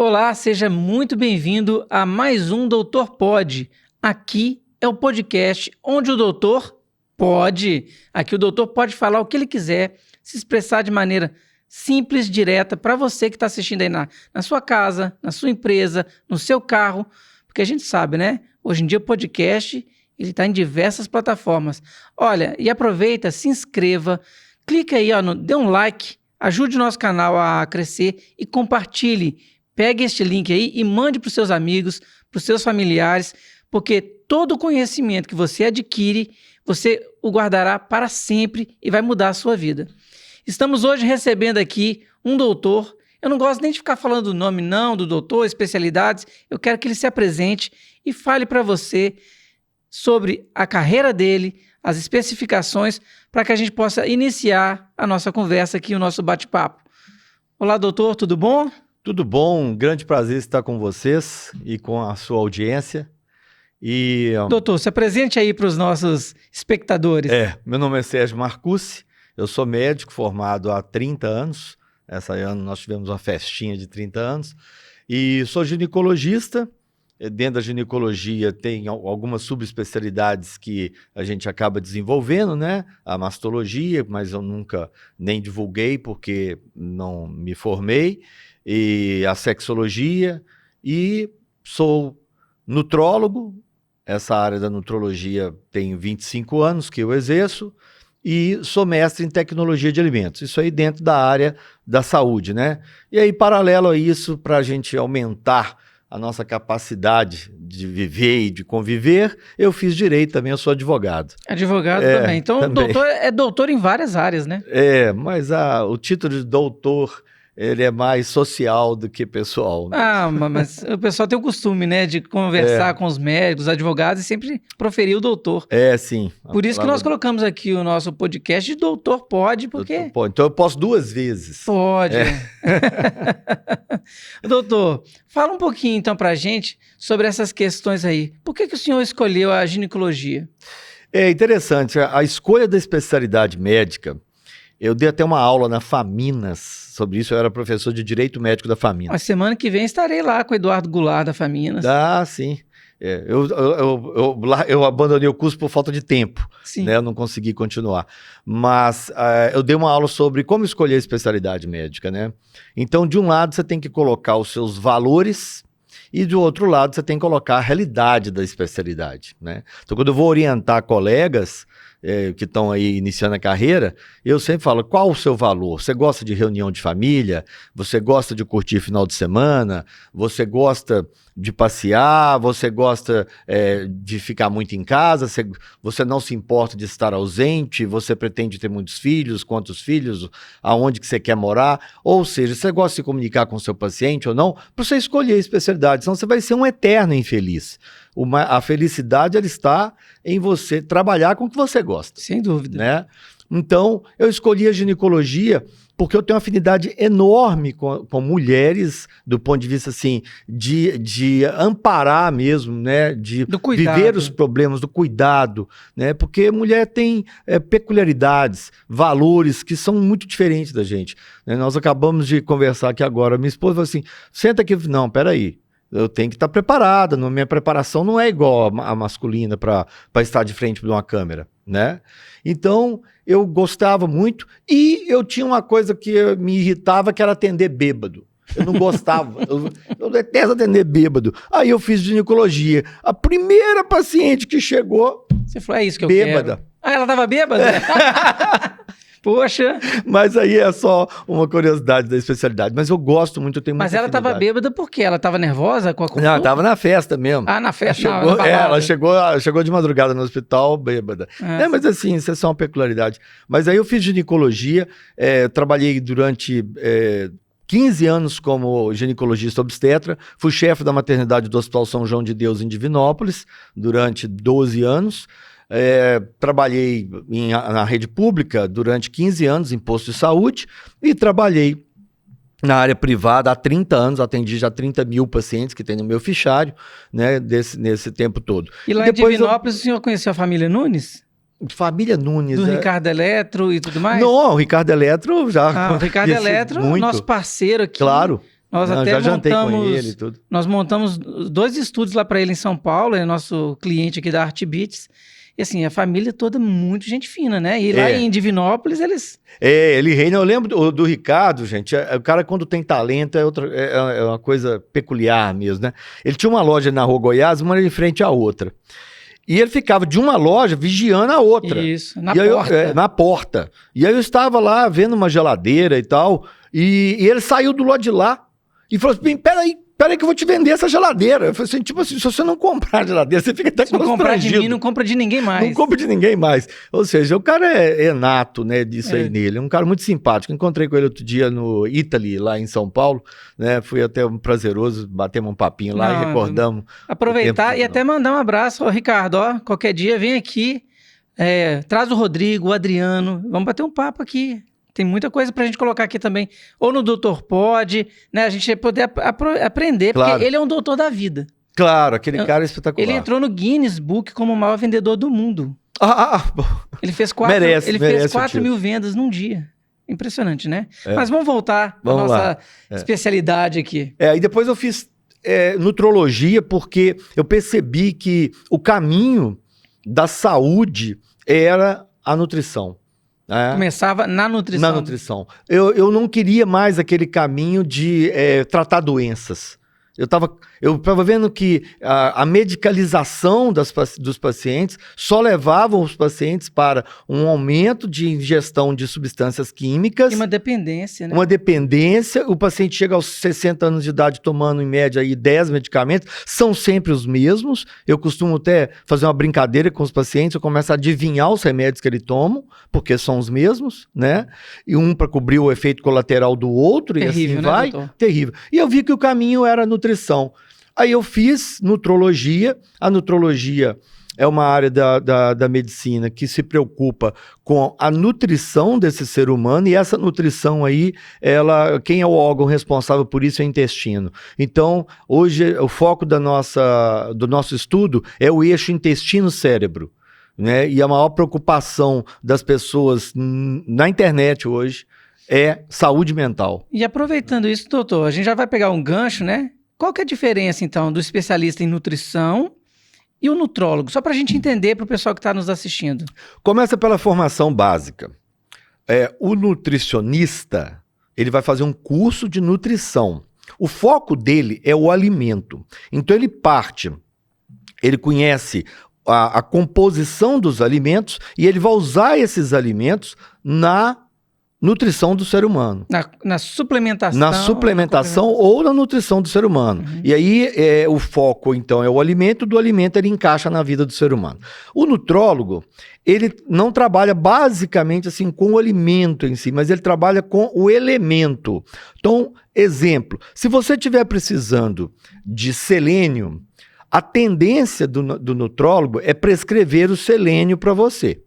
Olá, seja muito bem-vindo a mais um Doutor Pode. Aqui é o podcast onde o doutor pode. Aqui o doutor pode falar o que ele quiser, se expressar de maneira simples, direta, para você que está assistindo aí na sua casa, na sua empresa, no seu carro, porque a gente sabe, né? Hoje em dia o podcast ele está em diversas plataformas. Olha, e aproveita, se inscreva, clica aí, dê um like, ajude o nosso canal a crescer e compartilhe. Pegue este link aí e mande para os seus amigos, para os seus familiares, porque todo o conhecimento que você adquire, você o guardará para sempre e vai mudar a sua vida. Estamos hoje recebendo aqui um doutor. Eu não gosto nem de ficar falando o nome não, do doutor, especialidades. Eu quero que ele se apresente e fale para você sobre a carreira dele, as especificações, para que a gente possa iniciar a nossa conversa aqui, o nosso bate-papo. Olá, doutor, tudo bom? Tudo bom, um grande prazer estar com vocês e com a sua audiência. Doutor, se apresente aí para os nossos espectadores. Meu nome é Sérgio Marcucci, eu sou médico formado há 30 anos. Esse ano nós tivemos uma festinha de 30 anos. E sou ginecologista. Dentro da ginecologia tem algumas subespecialidades que a gente acaba desenvolvendo, né? A mastologia, mas eu nunca nem divulguei porque não me formei. E a sexologia, e sou nutrólogo. Essa área da nutrologia tem 25 anos que eu exerço, e sou mestre em tecnologia de alimentos, isso aí dentro da área da saúde, né? E aí, paralelo a isso, para a gente aumentar a nossa capacidade de viver e de conviver, eu fiz direito também, eu sou advogado. Advogado também, então também. Doutor é doutor em várias áreas, né? Mas o título de doutor, ele é mais social do que pessoal. Né? Mas o pessoal tem o costume, né, de conversar com os médicos, advogados, e sempre proferir o doutor. Sim. Por isso que nós colocamos aqui o nosso podcast de Doutor Pode, porque... Doutor Pode. Então eu posso 2 vezes. Pode. Doutor, fala um pouquinho então pra gente sobre essas questões aí. Por que o senhor escolheu a ginecologia? É interessante, a escolha da especialidade médica. Eu dei até uma aula na Faminas sobre isso, eu era professor de Direito Médico da Faminas. A semana que vem estarei lá com o Eduardo Goulart da Faminas. Sim. Eu abandonei o curso por falta de tempo, né? Eu não consegui continuar. Mas eu dei uma aula sobre como escolher a especialidade médica, né? Então, de um lado, você tem que colocar os seus valores, e do outro lado, você tem que colocar a realidade da especialidade, né? Então, quando eu vou orientar colegas que estão aí iniciando a carreira, eu sempre falo, qual o seu valor? Você gosta de reunião de família? Você gosta de curtir final de semana? Você gosta de passear? Você gosta de ficar muito em casa? Você não se importa de estar ausente? Você pretende ter muitos filhos? Quantos filhos? Aonde que você quer morar? Ou seja, você gosta de se comunicar com o seu paciente ou não? Para você escolher a especialidade, senão você vai ser um eterno infeliz. A felicidade, ela está em você trabalhar com o que você gosta. Sem dúvida. Né? Então, eu escolhi a ginecologia porque eu tenho uma afinidade enorme com mulheres, do ponto de vista assim, de amparar mesmo, né? De viver os problemas, do cuidado, né? Porque mulher tem peculiaridades, valores que são muito diferentes da gente. Né? Nós acabamos de conversar aqui agora, minha esposa falou assim, senta aqui, não, peraí. Eu tenho que estar preparada, minha preparação não é igual a masculina para estar de frente de uma câmera, né? Então, eu gostava muito e eu tinha uma coisa que me irritava, que era atender bêbado. Eu não gostava, eu detesto atender bêbado. Aí eu fiz ginecologia. A primeira paciente que chegou... Você falou, é isso que eu bêbada. Quero. Ela estava bêbada? Poxa! Mas aí é só uma curiosidade da especialidade. Mas eu gosto muito, eu tenho muita afinidade. Mas ela estava bêbada por quê? Ela estava nervosa com a consulta? Não, estava na festa mesmo. Na festa? Ela chegou de madrugada no hospital, bêbada. Mas assim, isso é só uma peculiaridade. Mas aí eu fiz ginecologia, trabalhei durante 15 anos como ginecologista obstetra, fui chefe da maternidade do Hospital São João de Deus em Divinópolis durante 12 anos. Trabalhei na rede pública durante 15 anos em posto de saúde e trabalhei na área privada há 30 anos, atendi já 30 mil pacientes que tem no meu fichário, né, nesse tempo todo. E lá em Divinópolis o senhor conheceu a família Nunes? Família Nunes. Do Ricardo Eletro e tudo mais? Não, o Ricardo Eletro já. O Ricardo Eletro, muito. Nosso parceiro aqui. Claro. Nós Não, até já jantei com montamos, ele e tudo. nós montamos 2 estúdios lá para ele em São Paulo, é nosso cliente aqui da Art Beats. E assim, a família toda muito gente fina, né? E lá em Divinópolis eles... Ele reina. Eu lembro do Ricardo, gente. O cara, quando tem talento, é uma coisa peculiar mesmo, né? Ele tinha uma loja na Rua Goiás, uma em frente à outra. E ele ficava de uma loja vigiando a outra. Isso, na porta. Na porta. E aí eu estava lá vendo uma geladeira e tal, e ele saiu do lado de lá e falou assim: peraí que eu vou te vender essa geladeira. Eu falei assim, tipo assim, se você não comprar a geladeira, você fica até constrangido. Se não comprar de mim, não compra de ninguém mais. Não compra de ninguém mais. Ou seja, o cara é nato, né, disso aí nele. É um cara muito simpático. Encontrei com ele outro dia no Italy, lá em São Paulo, né, fui até prazeroso, batemos um papinho lá e recordamos. Aproveitar e até mandar um abraço ao Ricardo, ó, qualquer dia vem aqui, traz o Rodrigo, o Adriano, vamos bater um papo aqui. Tem muita coisa pra gente colocar aqui também. Ou no Doutor Pod, né? A gente vai poder aprender, claro. Porque ele é um doutor da vida. Claro, aquele cara é espetacular. Ele entrou no Guinness Book como o maior vendedor do mundo. Ele fez 4 mil vendas num dia. Impressionante, né? Mas vamos voltar à nossa especialidade aqui. E depois eu fiz nutrologia, porque eu percebi que o caminho da saúde era a nutrição. Começava na nutrição. Na nutrição. Eu não queria mais aquele caminho de tratar doenças. Eu estava vendo que a medicalização dos pacientes só levava os pacientes para um aumento de ingestão de substâncias químicas. E uma dependência, né? Uma dependência. O paciente chega aos 60 anos de idade tomando, em média, aí 10 medicamentos. São sempre os mesmos. Eu costumo até fazer uma brincadeira com os pacientes. Eu começo a adivinhar os remédios que ele toma, porque são os mesmos, né? E um para cobrir o efeito colateral do outro. Terrível, e assim né, vai. doutor? Terrível. E eu vi que o caminho era nutrição. Aí eu fiz nutrologia. A nutrologia é uma área da medicina que se preocupa com a nutrição desse ser humano, e essa nutrição aí, quem é o órgão responsável por isso é o intestino. Então, hoje, o foco do nosso estudo é o eixo intestino-cérebro, né? E a maior preocupação das pessoas na internet hoje é saúde mental. E aproveitando isso, doutor, a gente já vai pegar um gancho, né? Qual que é a diferença, então, do especialista em nutrição e o nutrólogo? Só para a gente entender, para o pessoal que está nos assistindo. Começa pela formação básica. O nutricionista, ele vai fazer um curso de nutrição. O foco dele é o alimento. Então ele conhece a composição dos alimentos e ele vai usar esses alimentos na nutrição do ser humano. Na suplementação. Na suplementação ou na nutrição do ser humano. Uhum. E aí o foco, então, é o alimento. Do alimento ele encaixa na vida do ser humano. O nutrólogo, ele não trabalha basicamente assim com o alimento em si, mas ele trabalha com o elemento. Então, exemplo, se você estiver precisando de selênio, a tendência do nutrólogo é prescrever o selênio para você.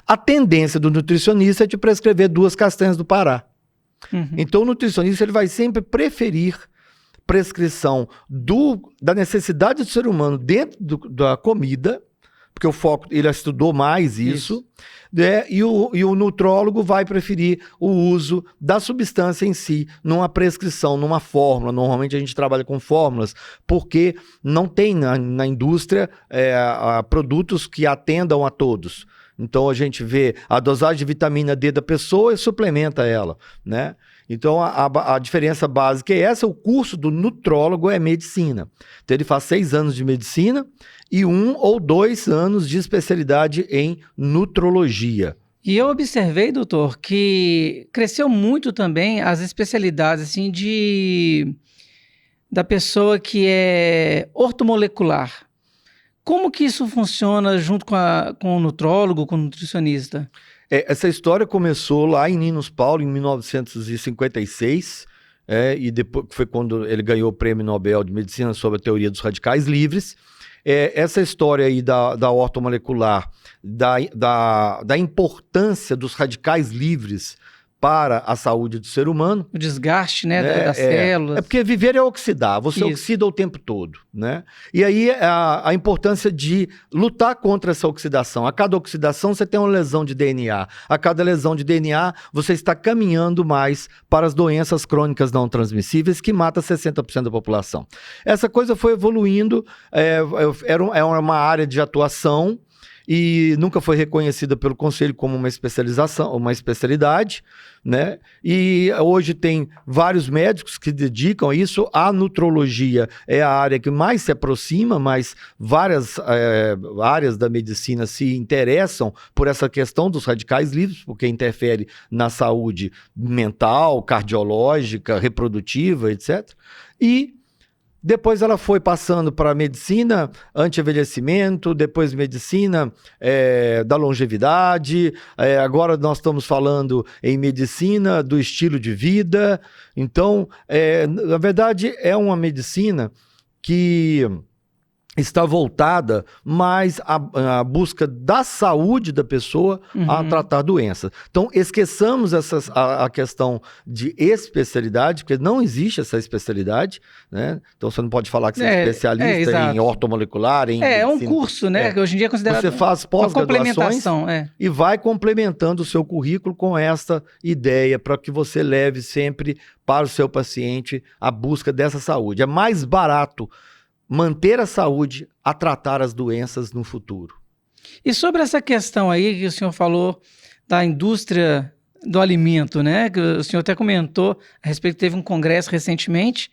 A tendência do nutricionista é te prescrever 2 castanhas do Pará. Uhum. Então, o nutricionista ele vai sempre preferir prescrição da necessidade do ser humano dentro da comida, porque o foco, ele estudou mais isso. Né? E o nutrólogo vai preferir o uso da substância em si, numa prescrição, numa fórmula. Normalmente a gente trabalha com fórmulas, porque não tem na indústria produtos que atendam a todos. Então, a gente vê a dosagem de vitamina D da pessoa e suplementa ela, né? Então, a diferença básica é essa. O curso do nutrólogo é medicina. Então, ele faz 6 anos de medicina e 1 ou 2 anos de especialidade em nutrologia. E eu observei, doutor, que cresceu muito também as especialidades assim, da pessoa que é ortomolecular. Como que isso funciona junto com o nutrólogo, com o nutricionista? Essa história começou lá em Linus Pauling, em 1956, e depois foi quando ele ganhou o Prêmio Nobel de Medicina sobre a teoria dos radicais livres. Essa história aí da ortomolecular, da importância dos radicais livres para a saúde do ser humano. O desgaste, né, das células. É porque viver é oxidar, você Isso. oxida o tempo todo, né? E aí a importância de lutar contra essa oxidação. A cada oxidação você tem uma lesão de DNA. A cada lesão de DNA você está caminhando mais para as doenças crônicas não transmissíveis que matam 60% da população. Essa coisa foi evoluindo, era uma área de atuação e nunca foi reconhecida pelo Conselho como uma especialização, uma especialidade, né? E hoje tem vários médicos que dedicam a isso. A nutrologia é a área que mais se aproxima, mas várias áreas da medicina se interessam por essa questão dos radicais livres, porque interfere na saúde mental, cardiológica, reprodutiva, etc. E depois ela foi passando para a medicina anti-envelhecimento, depois medicina da longevidade, agora nós estamos falando em medicina do estilo de vida. Então, na verdade, é uma medicina que está voltada mais à busca da saúde da pessoa a tratar doenças. Então, esqueçamos a questão de especialidade, porque não existe essa especialidade, né? Então, você não pode falar que você é especialista em ortomolecular, em medicina. É um curso, né? Que hoje em dia é considerado você faz pós-graduações e vai complementando o seu currículo com essa ideia para que você leve sempre para o seu paciente a busca dessa saúde. É mais barato manter a saúde a tratar as doenças no futuro. E sobre essa questão aí que o senhor falou da indústria do alimento, né? Que o senhor até comentou a respeito, teve um congresso recentemente.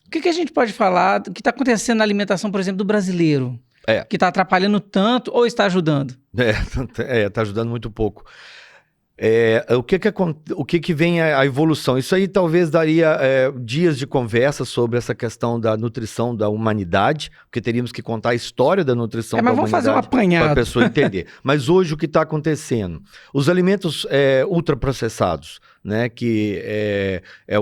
O que a gente pode falar do que está acontecendo na alimentação, por exemplo, do brasileiro? Que está atrapalhando tanto ou está ajudando? Está ajudando muito pouco. O que vem a evolução? Isso aí talvez daria dias de conversa sobre essa questão da nutrição da humanidade, porque teríamos que contar a história da nutrição da humanidade. Mas vamos fazer um apanhado para a pessoa entender. Mas hoje o que está acontecendo? Os alimentos ultraprocessados, né, que é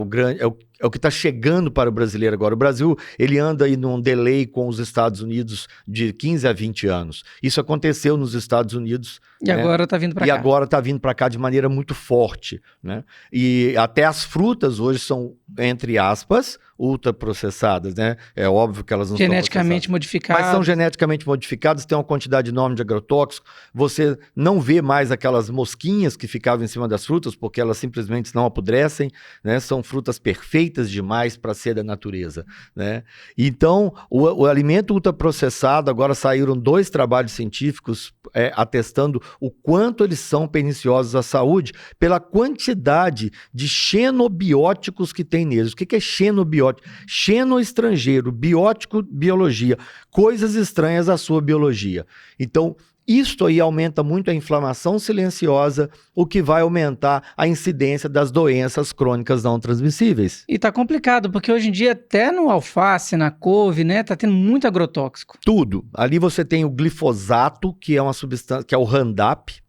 o que está chegando para o brasileiro agora. O Brasil, ele anda aí num delay com os Estados Unidos de 15 a 20 anos. Isso aconteceu nos Estados Unidos. E agora está vindo para cá. E agora está vindo para cá de maneira muito forte, né? E até as frutas hoje são, entre aspas, ultraprocessadas, né? É óbvio que elas não são geneticamente modificadas. Mas são geneticamente modificadas, tem uma quantidade enorme de agrotóxicos. Você não vê mais aquelas mosquinhas que ficavam em cima das frutas, porque elas simplesmente não apodrecem, né? São frutas perfeitas demais para ser da natureza, né? Então, o alimento ultraprocessado, agora saíram 2 trabalhos científicos atestando o quanto eles são perniciosos à saúde pela quantidade de xenobióticos que tem neles. O que é xenobiótico? Xeno estrangeiro, biótico, biologia, coisas estranhas à sua biologia. Então, isto aí aumenta muito a inflamação silenciosa, o que vai aumentar a incidência das doenças crônicas não transmissíveis. E tá complicado, porque hoje em dia até no alface, na couve, né, tá tendo muito agrotóxico. Tudo. Ali você tem o glifosato, que é uma substância, que é o Roundup,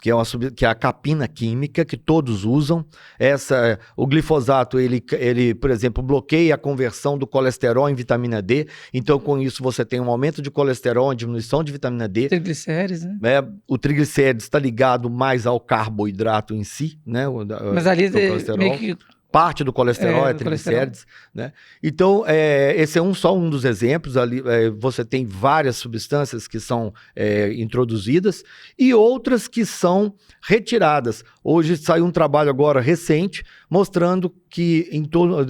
que é a capina química que todos usam. O glifosato, ele, por exemplo, bloqueia a conversão do colesterol em vitamina D. Então, com isso, você tem um aumento de colesterol, uma diminuição de vitamina D. Triglicérides, né? O triglicérides está ligado mais ao carboidrato em si, né? Mas ali meio que parte do colesterol é triglicérides, né? Então, esse é só um dos exemplos. Ali você tem várias substâncias que são introduzidas e outras que são retiradas. Hoje saiu um trabalho agora recente mostrando que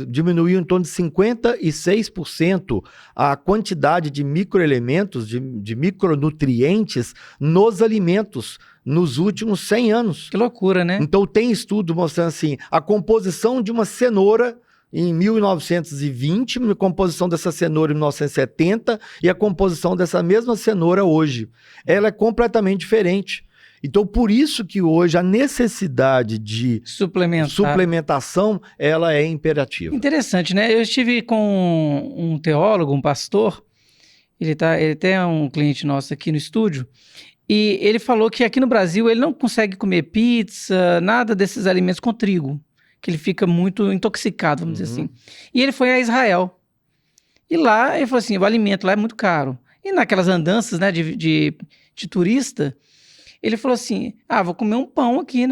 diminuiu em torno de 56% a quantidade de microelementos, de micronutrientes nos alimentos nos últimos 100 anos. Que loucura, né? Então tem estudo mostrando assim, a composição de uma cenoura em 1920, a composição dessa cenoura em 1970 e a composição dessa mesma cenoura hoje. Ela é completamente diferente. Então, por isso que hoje a necessidade de suplementação, ela é imperativa. Interessante, né? Eu estive com um teólogo, um pastor, ele até é um cliente nosso aqui no estúdio, e ele falou que aqui no Brasil ele não consegue comer pizza, nada desses alimentos com trigo, que ele fica muito intoxicado, vamos dizer assim. E ele foi a Israel. E lá, ele falou assim, o alimento lá é muito caro. E naquelas andanças, né, de turista, ele falou assim, vou comer um pão aqui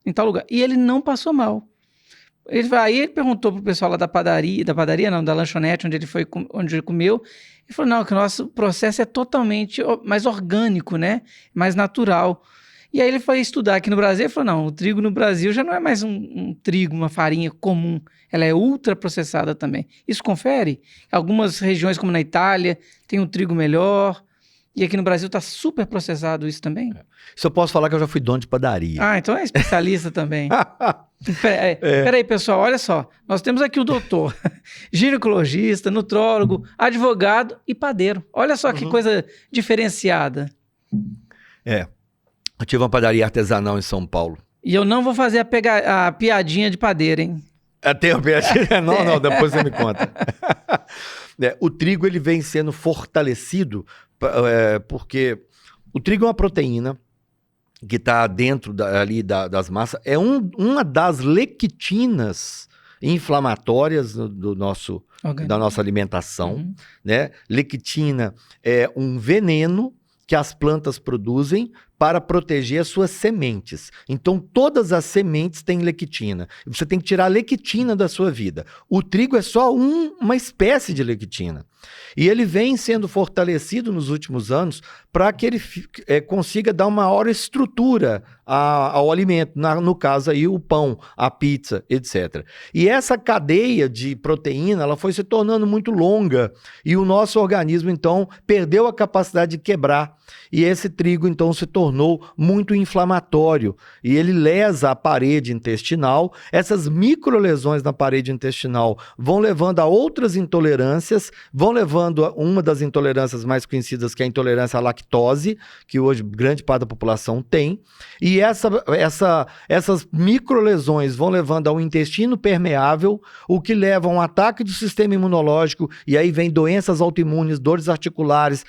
em em tal lugar. E ele não passou mal. Aí ele perguntou pro pessoal lá da padaria não, da lanchonete, onde ele comeu, e falou, não, que o nosso processo é totalmente mais orgânico, né? Mais natural. E aí ele foi estudar aqui no Brasil e falou, não, o trigo no Brasil já não é mais um trigo, uma farinha comum, ela é ultra processada também. Isso confere? Algumas regiões, como na Itália, tem um trigo melhor, e aqui no Brasil está super processado isso também? Isso eu posso falar que eu já fui dono de padaria. Ah, então é especialista também. Peraí, pessoal, olha só. Nós temos aqui o doutor, ginecologista, nutrólogo, advogado e padeiro. Olha só que coisa diferenciada. Eu tive uma padaria artesanal em São Paulo. E eu não vou fazer a piadinha de padeiro, hein? Tem a piadinha? Não, depois você me conta. O trigo ele vem sendo fortalecido porque o trigo é uma proteína que está dentro das massas. É uma das lectinas inflamatórias da nossa alimentação. Né? Lectina é um veneno que as plantas produzem para proteger as suas sementes. Então, todas as sementes têm lectina. Você tem que tirar a lectina da sua vida. O trigo é só uma espécie de lectina. E ele vem sendo fortalecido nos últimos anos para que ele consiga dar uma maior estrutura ao alimento. No caso aí, o pão, a pizza, etc. E essa cadeia de proteína, ela foi se tornando muito longa. E o nosso organismo, então, perdeu a capacidade de quebrar. E esse trigo, então, se tornou muito inflamatório. E ele lesa a parede intestinal. Essas microlesões na parede intestinal vão levando a outras intolerâncias, vão levando a uma das intolerâncias mais conhecidas, que é a intolerância à lactose, que hoje grande parte da população tem. E essas microlesões vão levando ao intestino permeável, o que leva a um ataque do sistema imunológico, e aí vem doenças autoimunes, dores articulares,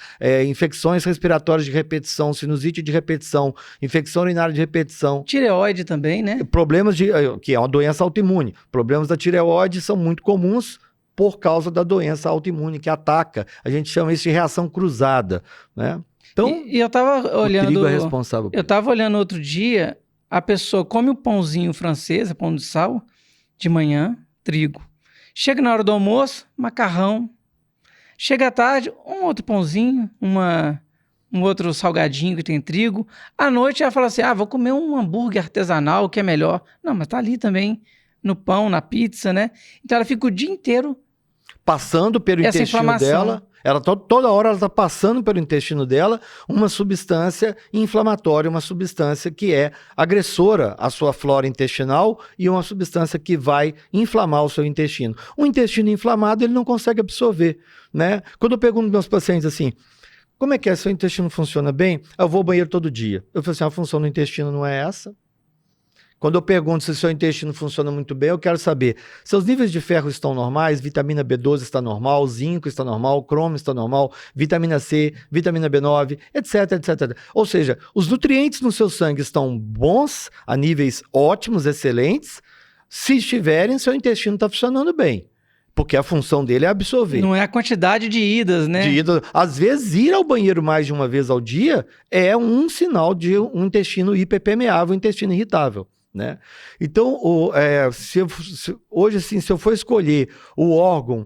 infecções respiratórias de repetição, sinusite de repetição, infecção urinária de repetição. Tireoide também, né? Problemas que é uma doença autoimune. Problemas da tireoide são muito comuns por causa da doença autoimune que ataca. A gente chama isso de reação cruzada, né? Então, e eu tava olhando, o trigo é responsável por eu tava olhando outro dia, a pessoa come o pãozinho francês, pão de sal, de manhã, trigo. Chega na hora do almoço, macarrão. Chega à tarde, um outro pãozinho, um outro salgadinho que tem trigo. À noite ela fala assim, vou comer um hambúrguer artesanal que é melhor. Não, mas tá ali também, no pão, na pizza, né? Então ela fica o dia inteiro passando pelo intestino dela. Toda hora ela está passando pelo intestino dela uma substância inflamatória, uma substância que é agressora à sua flora intestinal e uma substância que vai inflamar o seu intestino. O intestino inflamado, ele não consegue absorver, né? Quando eu pergunto aos meus pacientes assim, como é que é? Seu intestino funciona bem? Eu vou ao banheiro todo dia. Eu falo assim, a função do intestino não é essa? Quando eu pergunto se o seu intestino funciona muito bem, eu quero saber, seus níveis de ferro estão normais, vitamina B12 está normal, zinco está normal, cromo está normal, vitamina C, vitamina B9, etc, etc. Ou seja, os nutrientes no seu sangue estão bons, a níveis ótimos, excelentes. Se estiverem, seu intestino está funcionando bem. Porque a função dele é absorver. Não é a quantidade de idas, né? Às vezes, ir ao banheiro mais de uma vez ao dia é um sinal de um intestino hiperpermeável, um intestino irritável. Né? Então, hoje, assim, se eu for escolher o órgão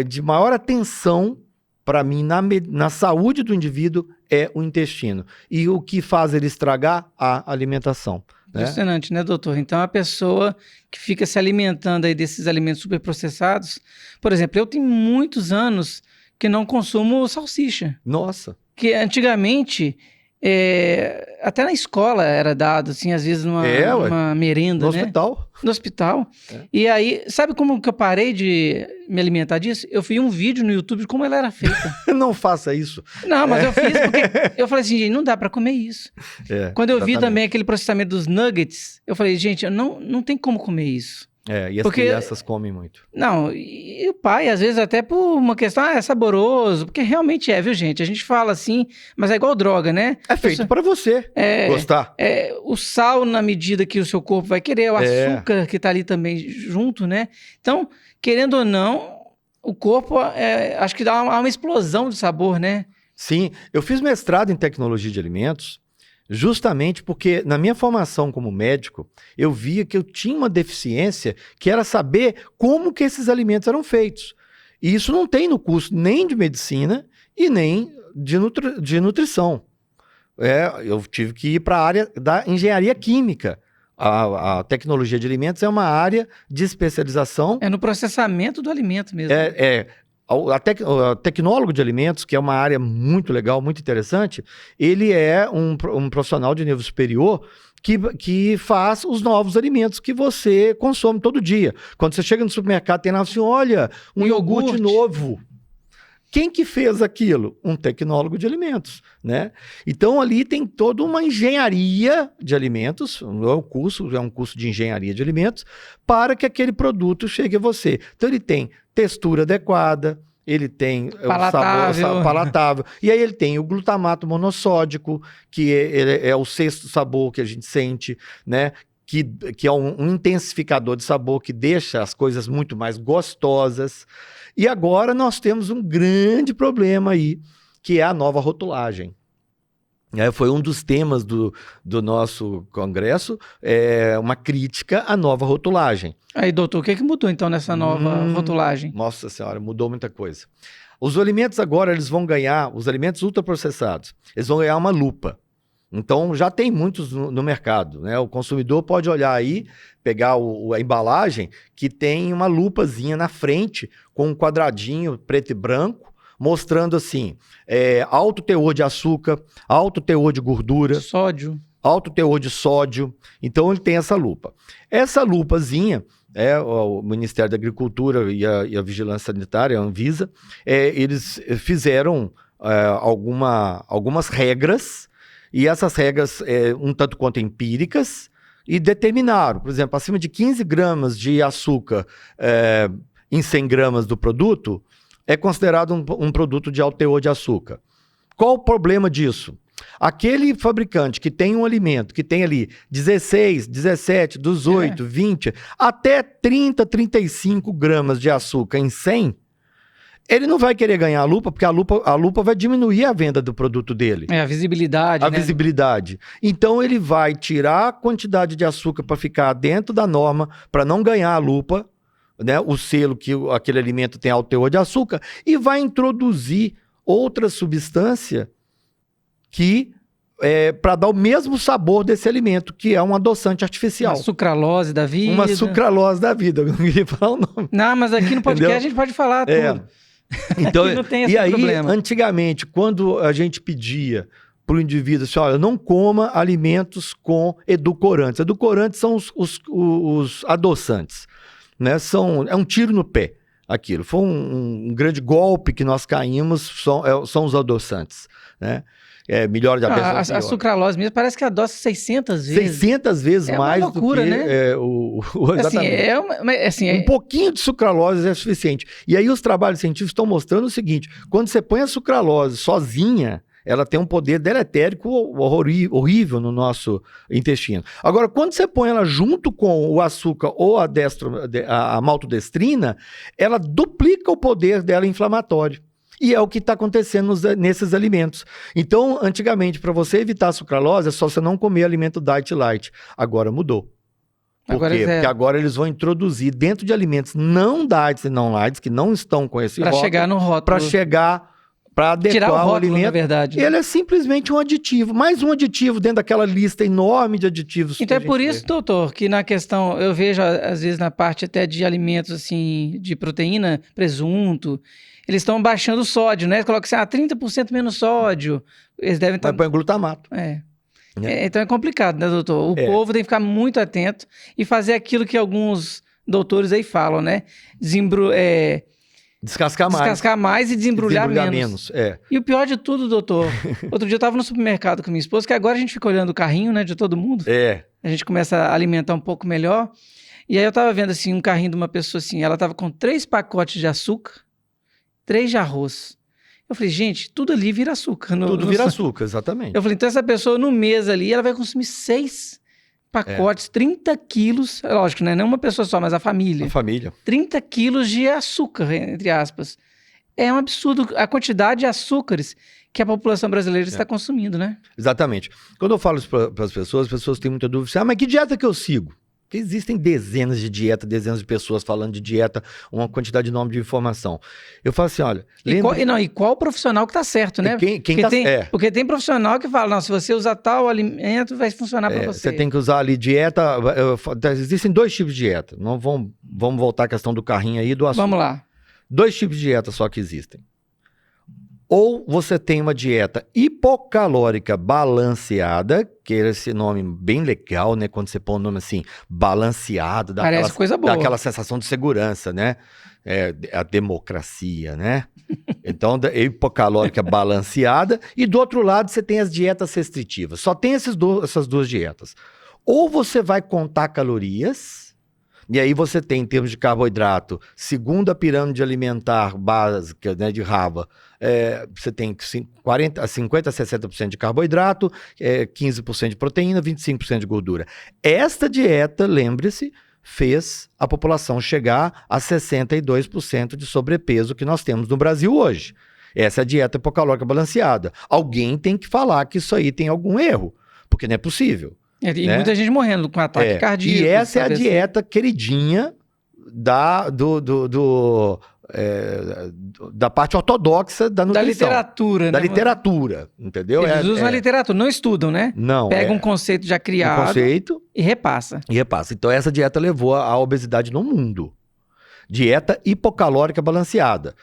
de maior atenção para mim na saúde do indivíduo é o intestino. E o que faz ele estragar? A alimentação. Impressionante, né, doutor? Então, a pessoa que fica se alimentando aí desses alimentos superprocessados, por exemplo, eu tenho muitos anos que não consumo salsicha. Nossa! Que antigamente... até na escola era dado, assim, às vezes numa merenda, no né? Hospital. No hospital. E aí, sabe como que eu parei de me alimentar disso? Eu vi um vídeo no YouTube de como ela era feita. Não faça isso. Não, mas eu fiz porque eu falei assim, gente, não dá pra comer isso. Quando eu vi também aquele processamento dos nuggets, eu falei, gente, não tem como comer isso. E as crianças comem muito. Não, e o pai, às vezes, até por uma questão, é saboroso, porque realmente viu, gente? A gente fala assim, mas é igual droga, né? É feito para você gostar. O sal, na medida que o seu corpo vai querer, o açúcar que tá ali também junto, né? Então, querendo ou não, o corpo, acho que dá uma explosão de sabor, né? Sim, eu fiz mestrado em tecnologia de alimentos, Justamente porque na minha formação como médico, eu via que eu tinha uma deficiência que era saber como que esses alimentos eram feitos. E isso não tem no curso nem de medicina e nem de nutrição. Eu tive que ir para a área da engenharia química. A tecnologia de alimentos é uma área de especialização. É no processamento do alimento mesmo. O tecnólogo de alimentos, que é uma área muito legal, muito interessante, ele é um profissional de nível superior que faz os novos alimentos que você consome todo dia. Quando você chega no supermercado, tem lá assim, olha, um iogurte novo. Quem que fez aquilo? Um tecnólogo de alimentos, né? Então, ali tem toda uma engenharia de alimentos, é um curso de engenharia de alimentos, para que aquele produto chegue a você. Então, ele tem textura adequada, ele tem palatável. O sabor palatável, e aí ele tem o glutamato monossódico, que é o sexto sabor que a gente sente, né? Que é um intensificador de sabor que deixa as coisas muito mais gostosas. E agora nós temos um grande problema aí, que é a nova rotulagem. Foi um dos temas do nosso congresso, uma crítica à nova rotulagem. Aí, doutor, o que mudou então nessa nova rotulagem? Nossa senhora, mudou muita coisa. Os alimentos agora, eles vão ganhar, os alimentos ultraprocessados, eles vão ganhar uma lupa. Então, já tem muitos no mercado, né? O consumidor pode olhar aí, pegar a embalagem, que tem uma lupazinha na frente, com um quadradinho preto e branco, mostrando assim, alto teor de açúcar, alto teor de gordura. Sódio. Alto teor de sódio. Então, ele tem essa lupa. Essa lupazinha, o Ministério da Agricultura e a Vigilância Sanitária, a Anvisa, eles fizeram algumas regras, e essas regras, um tanto quanto empíricas, e determinaram, por exemplo, acima de 15 gramas de açúcar em 100 gramas do produto, é considerado um produto de alto teor de açúcar. Qual o problema disso? Aquele fabricante que tem um alimento que tem ali 16, 17, 18, 20, até 30, 35 gramas de açúcar em 100, ele não vai querer ganhar a lupa, porque a lupa vai diminuir a venda do produto dele. A visibilidade, né? Visibilidade. Então, ele vai tirar a quantidade de açúcar para ficar dentro da norma, para não ganhar a lupa, né, o selo que aquele alimento tem alto teor de açúcar, e vai introduzir outra substância para dar o mesmo sabor desse alimento, que é um adoçante artificial. Uma sucralose da vida. Uma sucralose da vida, eu não queria falar o nome. Não, mas aqui no podcast a gente pode falar tudo. Então, não tem esse problema. Antigamente, quando a gente pedia para o indivíduo assim, olha, não coma alimentos com edulcorantes. Edulcorantes são os adoçantes, né? É um tiro no pé aquilo. Foi um grande golpe que nós caímos, são os adoçantes, né? Melhor de a sucralose mesmo parece que adoça 600 vezes. 600 vezes mais uma loucura, do que né? Um pouquinho de sucralose é suficiente. E aí os trabalhos científicos estão mostrando o seguinte, quando você põe a sucralose sozinha, ela tem um poder deletérico horrível no nosso intestino. Agora, quando você põe ela junto com o açúcar ou a maltodestrina, ela duplica o poder dela inflamatório. E é o que está acontecendo nesses alimentos. Então, antigamente, para você evitar a sucralose, é só você não comer alimento Diet Light. Agora mudou. Por quê? Porque agora eles vão introduzir dentro de alimentos não diets e não lights, que não estão com esse rótulo. Para chegar no rótulo. Para adequar tirar o rótulo, alimento. Na verdade. Ele é simplesmente um aditivo. Mais um aditivo dentro daquela lista enorme de aditivos. Então é por isso, doutor, que na questão, eu vejo às vezes na parte até de alimentos assim, de proteína, presunto, eles estão baixando o sódio, né? Coloca assim, 30% menos sódio. Eles devem estar... Mas põe glutamato. Então é complicado, né, doutor? O povo tem que ficar muito atento e fazer aquilo que alguns doutores aí falam, né? Descascar mais e desembrulhar menos. E o pior de tudo, doutor, outro dia eu estava no supermercado com minha esposa, que agora a gente fica olhando o carrinho, né, de todo mundo. A gente começa a alimentar um pouco melhor. E aí eu estava vendo, assim, um carrinho de uma pessoa, assim, ela estava com 3 pacotes de açúcar, 3 de arroz. Eu falei, gente, tudo ali vira açúcar. Tudo vira açúcar, exatamente. Eu falei, então essa pessoa no mês ali, ela vai consumir 6 pacotes, 30 quilos, lógico, né? Não uma pessoa só, mas a família. 30 quilos de açúcar, entre aspas. É um absurdo a quantidade de açúcares que a população brasileira está consumindo, né? Exatamente. Quando eu falo isso para as pessoas têm muita dúvida. Mas que dieta que eu sigo? Porque existem dezenas de dietas, dezenas de pessoas falando de dieta, uma quantidade enorme de informação. Eu falo assim, olha... E qual profissional que está certo, né? Porque tem profissional que fala, não, se você usar tal alimento, vai funcionar para você. Você tem que usar ali dieta... Existem 2 tipos de dieta. Não vamos voltar à questão do carrinho aí do assunto. Vamos lá. 2 tipos de dieta só que existem. Ou você tem uma dieta hipocalórica balanceada, que é esse nome bem legal, né? Quando você põe um nome assim, balanceado, parece coisa boa. Dá aquela sensação de segurança, né? A democracia, né? Então, hipocalórica balanceada. E do outro lado, você tem as dietas restritivas. Só tem essas 2 dietas. Ou você vai contar calorias... E aí você tem, em termos de carboidrato, segundo a pirâmide alimentar básica, né, de Harvard, você tem 50% a 60% de carboidrato, 15% de proteína, 25% de gordura. Esta dieta, lembre-se, fez a população chegar a 62% de sobrepeso que nós temos no Brasil hoje. Essa é a dieta hipocalórica balanceada. Alguém tem que falar que isso aí tem algum erro, porque não é possível. E muita gente morrendo com ataque cardíaco. E essa é a dieta queridinha da parte ortodoxa da nutrição. Da literatura, da literatura, entendeu? Eles usam a literatura, não estudam, né? Não. Pega um conceito já criado e repassa. Então essa dieta levou à obesidade no mundo. Dieta hipocalórica balanceada.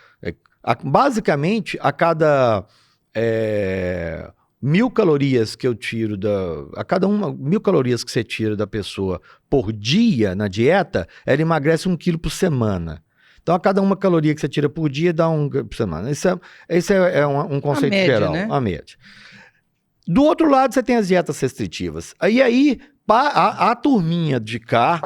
Basicamente, a cada... 1.000 calorias que eu tiro a cada 1.000 calorias que você tira da pessoa por dia na dieta, ela emagrece 1 quilo por semana. Então, a cada 1 caloria que você tira por dia, dá 1 por semana. Esse é um conceito geral, né? A média. Do outro lado, você tem as dietas restritivas. Aí a turminha de cá,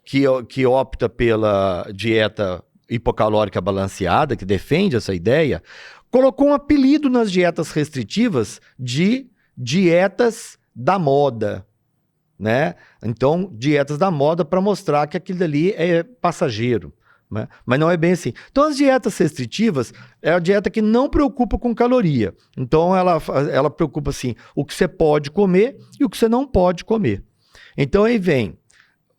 que opta pela dieta hipocalórica balanceada, que defende essa ideia, colocou um apelido nas dietas restritivas de dietas da moda, né? Então, dietas da moda para mostrar que aquilo ali é passageiro, né? Mas não é bem assim. Então, as dietas restritivas é a dieta que não preocupa com caloria. Então, ela preocupa, assim, o que você pode comer e o que você não pode comer. Então, aí vem...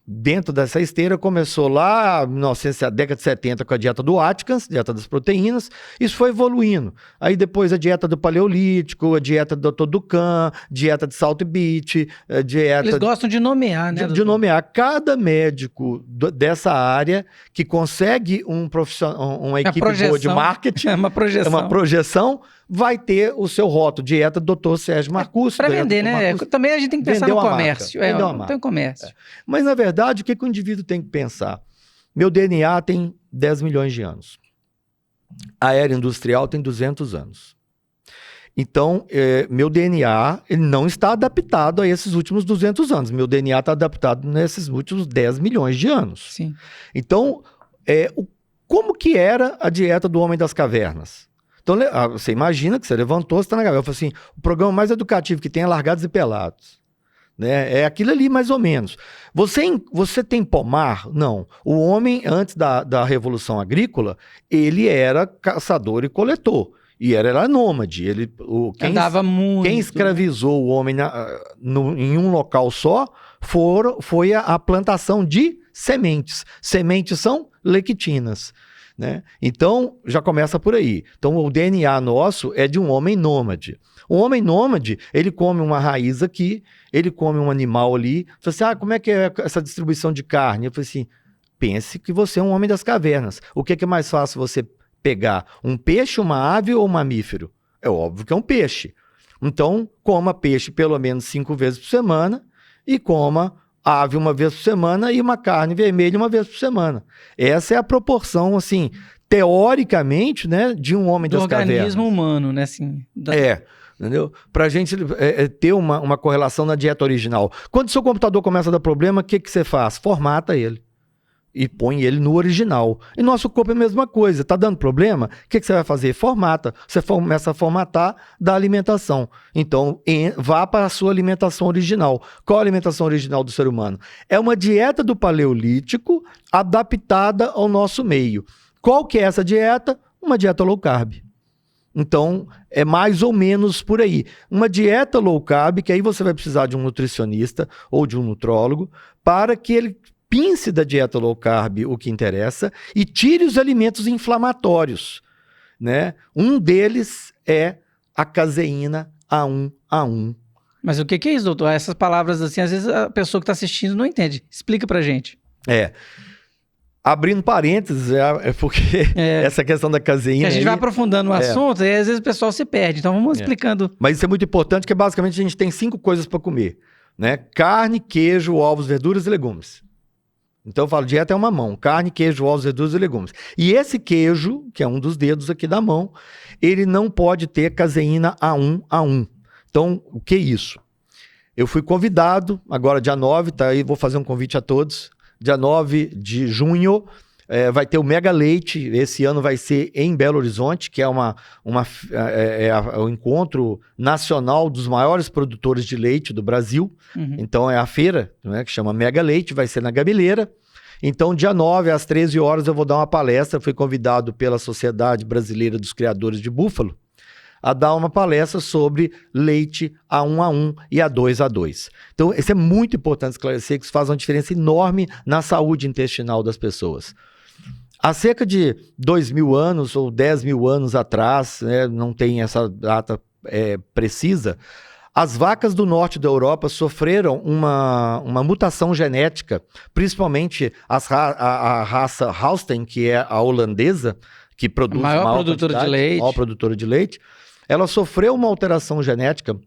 Dentro dessa esteira, começou lá na década de 70 com a dieta do Atkins, dieta das proteínas, isso foi evoluindo. Aí depois a dieta do Paleolítico, a dieta do Dr. Dukan, dieta de Salt Beach, dieta... Eles gostam de nomear, né? De nomear. Cada médico dessa área que consegue uma equipe boa de marketing, uma projeção, vai ter o seu rótulo, dieta do Dr. Sérgio Marcus. Para vender, né? Também a gente tem que pensar no comércio. Tem comércio. Mas, na verdade, o que o indivíduo tem que pensar? Meu DNA tem 10 milhões de anos. A era industrial tem 200 anos. Então, meu DNA ele não está adaptado a esses últimos 200 anos. Meu DNA está adaptado nesses últimos 10 milhões de anos. Sim. Então, como que era a dieta do homem das cavernas? Então, você imagina que você levantou, você está na caverna. Eu falo assim, o programa mais educativo que tem é Largados e Pelados. Né? É aquilo ali, mais ou menos. Você tem pomar? Não. O homem, antes da Revolução Agrícola, ele era caçador e coletor. E era nômade. Andava muito. Quem escravizou o homem em um local só foi a plantação de sementes. Sementes são lectinas. Né? Então, já começa por aí. Então, o DNA nosso é de um homem nômade. O homem nômade, ele come uma raiz aqui, ele come um animal ali. Você assim, como é que é essa distribuição de carne? Eu falei assim, pense que você é um homem das cavernas. O que é mais fácil você pegar? Um peixe, uma ave ou um mamífero? É óbvio que é um peixe. Então, coma peixe pelo menos 5 vezes por semana e coma ave uma vez por semana e uma carne vermelha uma vez por semana. Essa é a proporção, assim, teoricamente, né, de um homem das cavernas. Do organismo humano, né, assim. Entendeu? Pra gente ter uma correlação na dieta original. Quando o seu computador começa a dar problema, o que você faz? Formata ele. E põe ele no original. E nosso corpo é a mesma coisa. Tá dando problema? O que você vai fazer? Formata. Você começa a formatar da alimentação. Então, vá para a sua alimentação original. Qual a alimentação original do ser humano? É uma dieta do Paleolítico adaptada ao nosso meio. Qual que é essa dieta? Uma dieta low carb. Então, é mais ou menos por aí. Uma dieta low carb, que aí você vai precisar de um nutricionista ou de um nutrólogo, para que ele pince da dieta low carb o que interessa e tire os alimentos inflamatórios, né? Um deles é a caseína A1A1. Mas o que é isso, doutor? Essas palavras assim, às vezes a pessoa que está assistindo não entende. Explica pra gente. Abrindo parênteses, é porque essa questão da caseína... A gente vai aprofundando no assunto e às vezes o pessoal se perde. Então vamos explicando. Mas isso é muito importante, porque basicamente a gente tem 5 coisas para comer, né? Carne, queijo, ovos, verduras e legumes. Então eu falo, dieta é uma mão. Carne, queijo, ovos, verduras e legumes. E esse queijo, que é um dos dedos aqui da mão, ele não pode ter caseína A1A1. Então, o que é isso? Eu fui convidado, agora dia 9, tá aí, vou fazer um convite a todos. Dia 9 de junho, vai ter o Mega Leite. Esse ano vai ser em Belo Horizonte, que é o encontro nacional dos maiores produtores de leite do Brasil. Uhum. Então é a feira, né, que chama Mega Leite, vai ser na Gameleira. Então, dia 9, às 13 horas, eu vou dar uma palestra. Fui convidado pela Sociedade Brasileira dos Criadores de Búfalo a dar uma palestra sobre leite A1A1 e A2A2. Então, isso é muito importante esclarecer, que isso faz uma diferença enorme na saúde intestinal das pessoas. Há cerca de 2.000 anos ou 10.000 anos atrás, né, não tem essa data precisa, as vacas do norte da Europa sofreram uma mutação genética, principalmente a raça Holstein, que é a holandesa, que produz maior produtora de leite. Ela sofreu uma alteração genética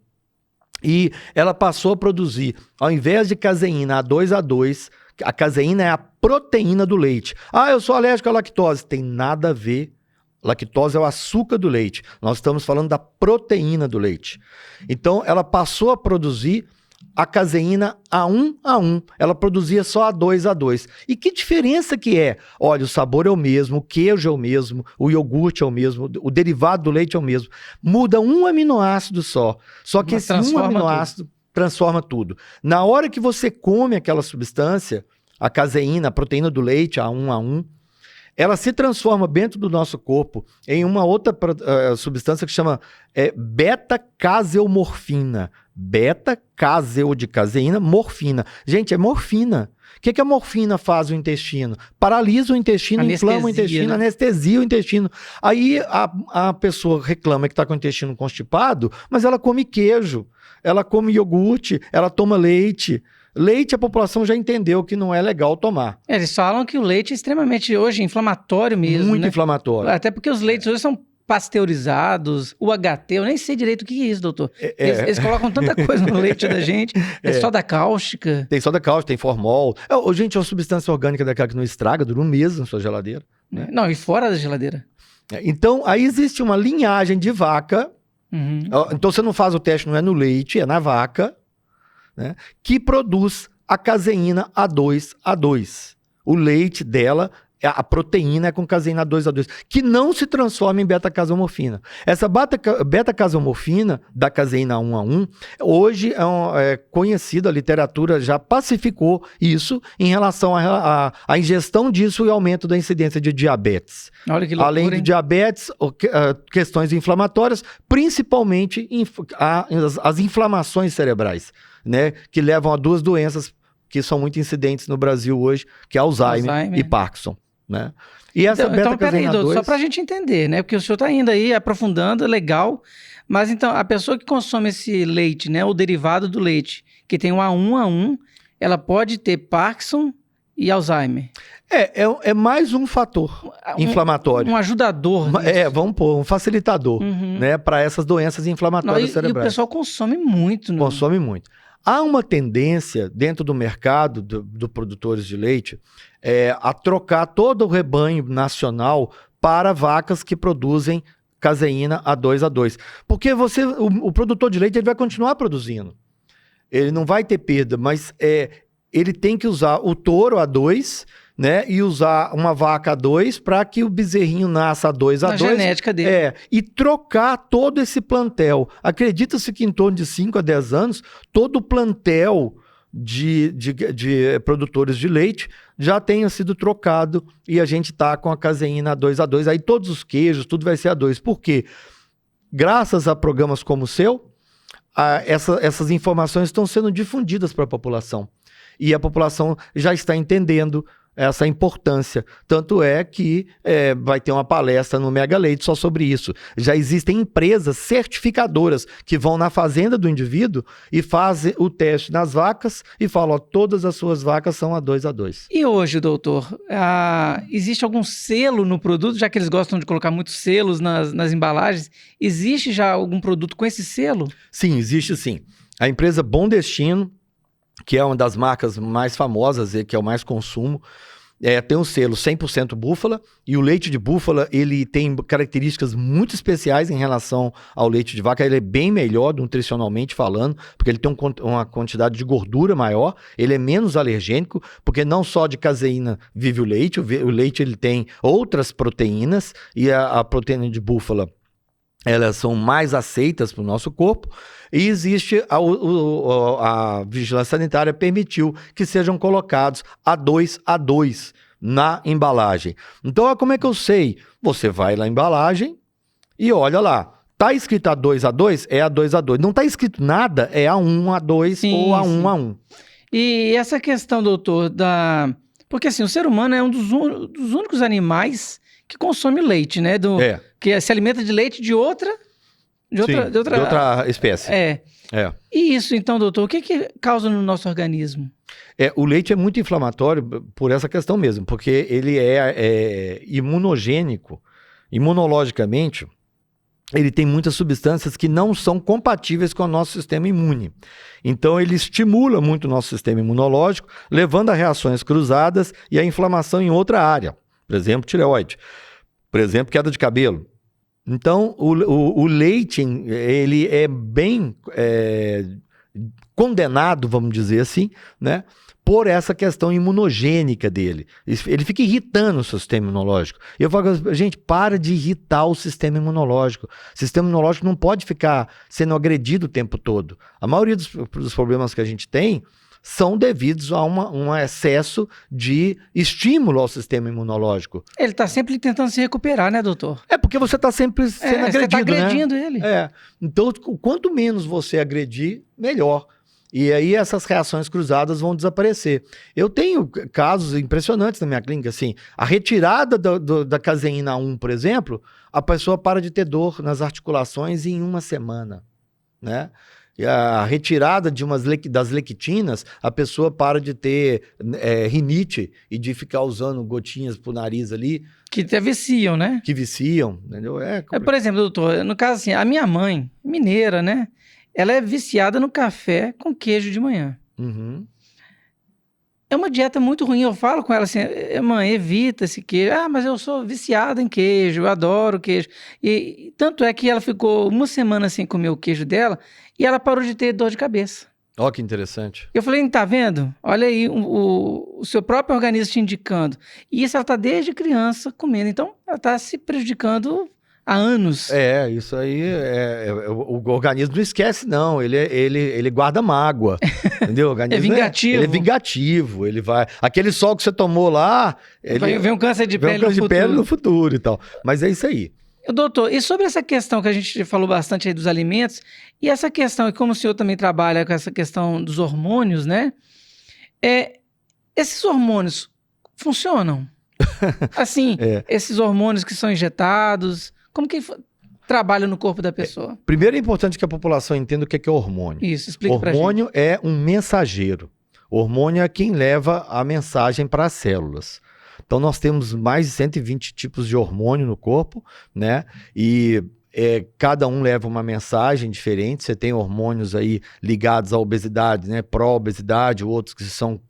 e ela passou a produzir, ao invés de caseína A2A2, a caseína é a proteína do leite. Ah, eu sou alérgico à lactose. Tem nada a ver. Lactose é o açúcar do leite. Nós estamos falando da proteína do leite. Então, ela passou a produzir a caseína A1A1. Ela produzia só A2A2. E que diferença que é? Olha, o sabor é o mesmo, o queijo é o mesmo, o iogurte é o mesmo, o derivado do leite é o mesmo. Muda um aminoácido só. Só que esse um aminoácido transforma tudo. Na hora que você come aquela substância, a caseína, a proteína do leite, a A1A1, ela se transforma dentro do nosso corpo em uma outra substância que chama beta-caseomorfina. Beta-caseo de caseína, morfina. Gente, é morfina. O que a morfina faz no intestino? Paralisa o intestino, inflama o intestino, anestesia o intestino. Aí a pessoa reclama que está com o intestino constipado, mas ela come queijo, ela come iogurte, ela toma leite. Leite, a população já entendeu que não é legal tomar. Eles falam que o leite é extremamente, hoje, inflamatório mesmo, muito inflamatório. Até porque os leites hoje são pasteurizados, UHT, eu nem sei direito o que é isso, doutor. Eles colocam tanta coisa no leite da gente, soda cáustica. Tem soda cáustica, tem formol. Gente, é uma substância orgânica daquela que não estraga, dura um mês na sua geladeira. Né? Não, e fora da geladeira. Então, aí existe uma linhagem de vaca. Uhum. Então, você não faz o teste, não é no leite, é na vaca, né, que produz a caseína A2A2. O leite dela, a proteína é com caseína A2A2, que não se transforma em beta-caseomorfina. Essa beta-caseomorfina da caseína A1A1, hoje é conhecida, a literatura já pacificou isso em relação à ingestão disso e aumento da incidência de diabetes. Olha que loucura, além de diabetes, questões inflamatórias, principalmente as inflamações cerebrais, né, que levam a 2 doenças que são muito incidentes no Brasil hoje, que é Alzheimer e Parkinson, né? E essa então peraí, doutor, só pra gente entender, né? Porque o senhor tá indo aí aprofundando, legal, mas então a pessoa que consome esse leite, né, o derivado do leite, que tem o A1A1, ela pode ter Parkinson e Alzheimer. É mais um fator inflamatório. Um ajudador. Vamos pôr, um facilitador, né, para essas doenças inflamatórias cerebrais. E o pessoal consome muito, né? Consome muito. Há uma tendência dentro do mercado do produtores de leite a trocar todo o rebanho nacional para vacas que produzem caseína A2A2. Porque o produtor de leite ele vai continuar produzindo. Ele não vai ter perda, mas ele tem que usar o touro A2, né, e usar uma vaca A2 para que o bezerrinho nasça A2A2. A genética dele. E trocar todo esse plantel. Acredita-se que em torno de 5 a 10 anos, todo o plantel de produtores de leite já tenha sido trocado e a gente está com a caseína A2A2. Aí todos os queijos, tudo vai ser A2. Por quê? graças a programas como o seu, essas informações estão sendo difundidas para a população. E a população já está entendendo essa importância. Tanto é que vai ter uma palestra no Mega Leite só sobre isso. Já existem empresas certificadoras que vão na fazenda do indivíduo e fazem o teste nas vacas e falam, todas as suas vacas são A2A2. E hoje, doutor, existe algum selo no produto, já que eles gostam de colocar muitos selos nas embalagens, existe já algum produto com esse selo? Sim, existe sim. A empresa Bom Destino, que é uma das marcas mais famosas e que é o mais consumo, tem um selo 100% búfala, e o leite de búfala ele tem características muito especiais em relação ao leite de vaca. Ele é bem melhor nutricionalmente falando, porque ele tem uma quantidade de gordura maior, ele é menos alergênico, porque não só de caseína vive o leite ele tem outras proteínas, e a proteína de búfala elas são mais aceitas para o nosso corpo, e existe a vigilância sanitária permitiu que sejam colocados A2A2 na embalagem. Então, como é que eu sei? Você vai na embalagem e olha lá. Tá escrito A2A2? É A2A2. Não tá escrito nada? É A1A2 ou A1A1. E essa questão, doutor, porque assim, o ser humano é um dos únicos animais que consome leite, né? Que se alimenta de leite de outra espécie. E isso, então, doutor, o que causa no nosso organismo? O leite é muito inflamatório por essa questão mesmo, porque ele é imunogênico. Imunologicamente, ele tem muitas substâncias que não são compatíveis com o nosso sistema imune. Então, ele estimula muito o nosso sistema imunológico, levando a reações cruzadas e a inflamação em outra área. Por exemplo, tireoide. Por exemplo, queda de cabelo. Então, o leite, ele é bem condenado, vamos dizer assim, né, por essa questão imunogênica dele. Ele fica irritando o seu sistema imunológico. Eu falo, gente, para de irritar o sistema imunológico. O sistema imunológico não pode ficar sendo agredido o tempo todo. A maioria dos problemas que a gente tem são devidos a um excesso de estímulo ao sistema imunológico. Ele está sempre tentando se recuperar, né, doutor? Porque você está sempre sendo agredido, você está agredindo, né? ele. Então, quanto menos você agredir, melhor. E aí essas reações cruzadas vão desaparecer. Eu tenho casos impressionantes na minha clínica, assim, a retirada da caseína 1, por exemplo, a pessoa para de ter dor nas articulações em uma semana, né? E a retirada das lectinas, a pessoa para de ter rinite e de ficar usando gotinhas pro nariz ali. Que até viciam, né? Que viciam, entendeu? Por exemplo, doutor, no caso assim, a minha mãe, mineira, né? Ela é viciada no café com queijo de manhã. Uhum. É uma dieta muito ruim. Eu falo com ela assim, mãe, evita esse queijo. Mas eu sou viciada em queijo, eu adoro queijo. E tanto é que ela ficou uma semana sem comer o queijo dela e ela parou de ter dor de cabeça. Ó, que interessante. Eu falei, tá vendo? Olha aí o seu próprio organismo te indicando. E isso ela tá desde criança comendo. Então, ela tá se prejudicando há anos. Isso aí, o organismo não esquece, não. Ele guarda mágoa, entendeu? O organismo é vingativo. Ele é vingativo, ele vai... Aquele sol que você tomou lá... Vem um câncer de pele no futuro e tal. Mas é isso aí. Doutor, e sobre essa questão que a gente falou bastante aí dos alimentos, e essa questão, e como o senhor também trabalha com essa questão dos hormônios, né? Esses hormônios funcionam? Assim, esses hormônios que são injetados... Como que trabalha no corpo da pessoa? Primeiro é importante que a população entenda o que é hormônio. Isso, explica pra gente. Hormônio é um mensageiro. Hormônio é quem leva a mensagem para as células. Então nós temos mais de 120 tipos de hormônio no corpo, né? E cada um leva uma mensagem diferente. Você tem hormônios aí ligados à obesidade, né? Pró-obesidade, outros que são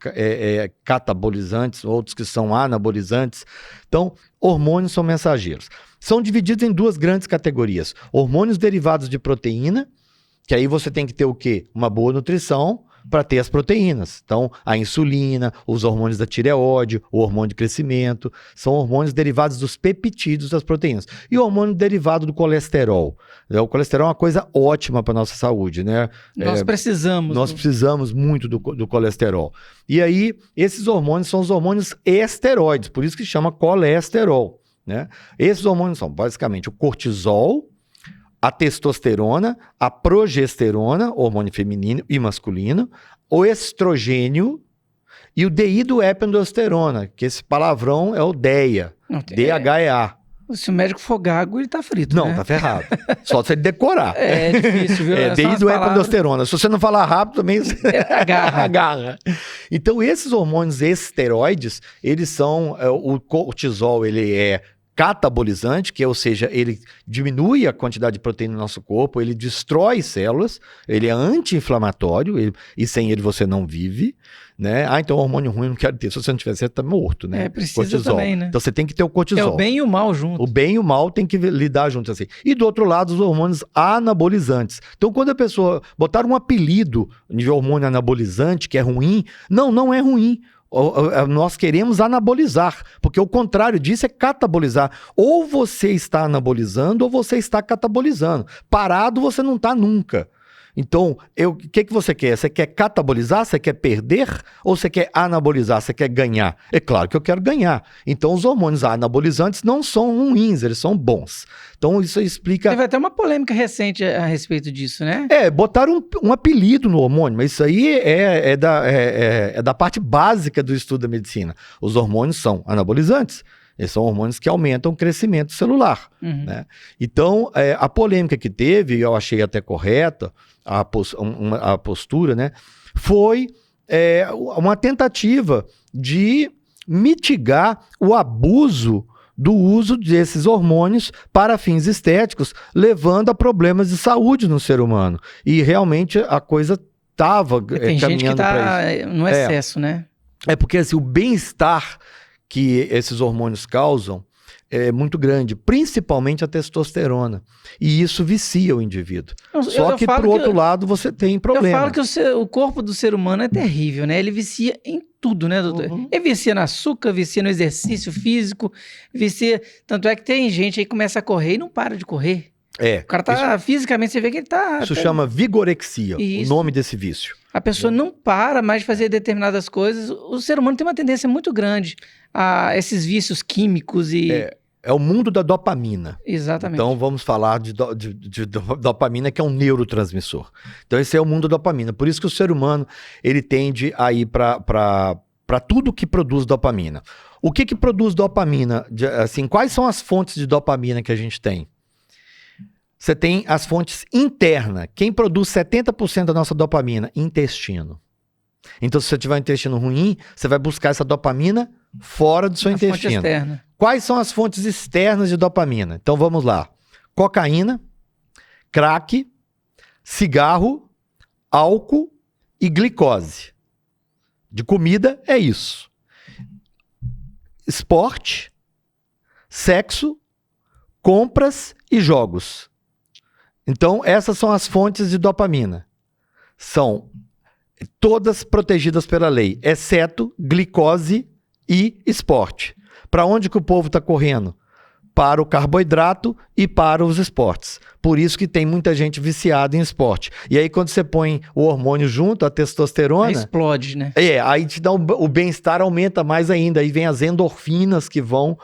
catabolizantes, outros que são anabolizantes. Então, hormônios são mensageiros. São divididos em duas grandes categorias. Hormônios derivados de proteína, que aí você tem que ter o quê? Uma boa nutrição para ter as proteínas. Então, a insulina, os hormônios da tireoide, o hormônio de crescimento, são hormônios derivados dos peptídeos das proteínas. E o hormônio derivado do colesterol. O colesterol é uma coisa ótima para a nossa saúde, né? Nós precisamos. Nós precisamos muito do colesterol. E aí, esses hormônios são os hormônios esteroides, por isso que chama colesterol, né? Esses hormônios são basicamente o cortisol, a testosterona, a progesterona, hormônio feminino e masculino, o estrogênio e o deídoepiandrosterona, que esse palavrão é o DEA, DHEA. Se o médico for gago, ele tá frito, Não, né? tá ferrado. Só se ele decorar. É difícil, viu? Deídoepiandrosterona. Se você não falar rápido, também agarra. Então, esses hormônios esteroides, eles são... O cortisol, ele é catabolizante, ou seja, ele diminui a quantidade de proteína no nosso corpo, ele destrói células, ele é anti-inflamatório, e sem ele você não vive, né? Então hormônio ruim eu não quero ter, se você não tiver, você tá morto, né? Precisa cortisol. também, né? Então você tem que ter o cortisol. É o bem e o mal junto. O bem e o mal tem que lidar juntos assim. E do outro lado, os hormônios anabolizantes. Então quando a pessoa botar um apelido de hormônio anabolizante, que é ruim, não é ruim. Nós queremos anabolizar, porque o contrário disso é catabolizar. Ou você está anabolizando ou você está catabolizando. Parado você não está nunca. Então, o que você quer? Você quer catabolizar? Você quer perder? Ou você quer anabolizar? Você quer ganhar? É claro que eu quero ganhar. Então, os hormônios anabolizantes não são ruins, eles são bons. Então, isso explica... Teve até uma polêmica recente a respeito disso, né? Botaram um apelido no hormônio, mas isso aí é da parte básica do estudo da medicina. Os hormônios são anabolizantes. Eles são hormônios que aumentam o crescimento celular. Né? Então, a polêmica que teve, eu achei até correta, a postura, né, foi uma tentativa de mitigar o abuso do uso desses hormônios para fins estéticos, levando a problemas de saúde no ser humano. E realmente a coisa estava caminhando para isso. Tem gente que está no excesso, né? Porque assim, o bem-estar que esses hormônios causam é muito grande, principalmente a testosterona. E isso vicia o indivíduo. Só que, por outro lado, você tem problema. Eu falo que o corpo do ser humano é terrível, né? Ele vicia em tudo, né, doutor? Ele vicia no açúcar, vicia no exercício físico, vicia... Tanto é que tem gente aí que começa a correr e não para de correr. O cara tá... Fisicamente, você vê que ele tá... Isso chama vigorexia, o nome desse vício. A pessoa não para mais de fazer determinadas coisas. O ser humano tem uma tendência muito grande a esses vícios químicos e... É o mundo da dopamina. Exatamente. Então vamos falar de dopamina, que é um neurotransmissor. Então esse é o mundo da dopamina. Por isso que o ser humano ele tende a ir para tudo que produz dopamina. O que produz dopamina? Assim, quais são as fontes de dopamina que a gente tem? Você tem as fontes internas. Quem produz 70% da nossa dopamina? Intestino. Então, se você tiver um intestino ruim, você vai buscar essa dopamina fora do seu intestino. Fonte externa. Quais são as fontes externas de dopamina? Então, vamos lá. Cocaína, crack, cigarro, álcool e glicose. De comida, é isso. Esporte, sexo, compras e jogos. Então, essas são as fontes de dopamina. São todas protegidas pela lei, exceto glicose e esporte. Para onde que o povo está correndo? Para o carboidrato e para os esportes. Por isso que tem muita gente viciada em esporte. E aí, quando você põe o hormônio junto, a testosterona... Aí explode, né? Aí te dá o bem-estar aumenta mais ainda. Aí vem as endorfinas que vão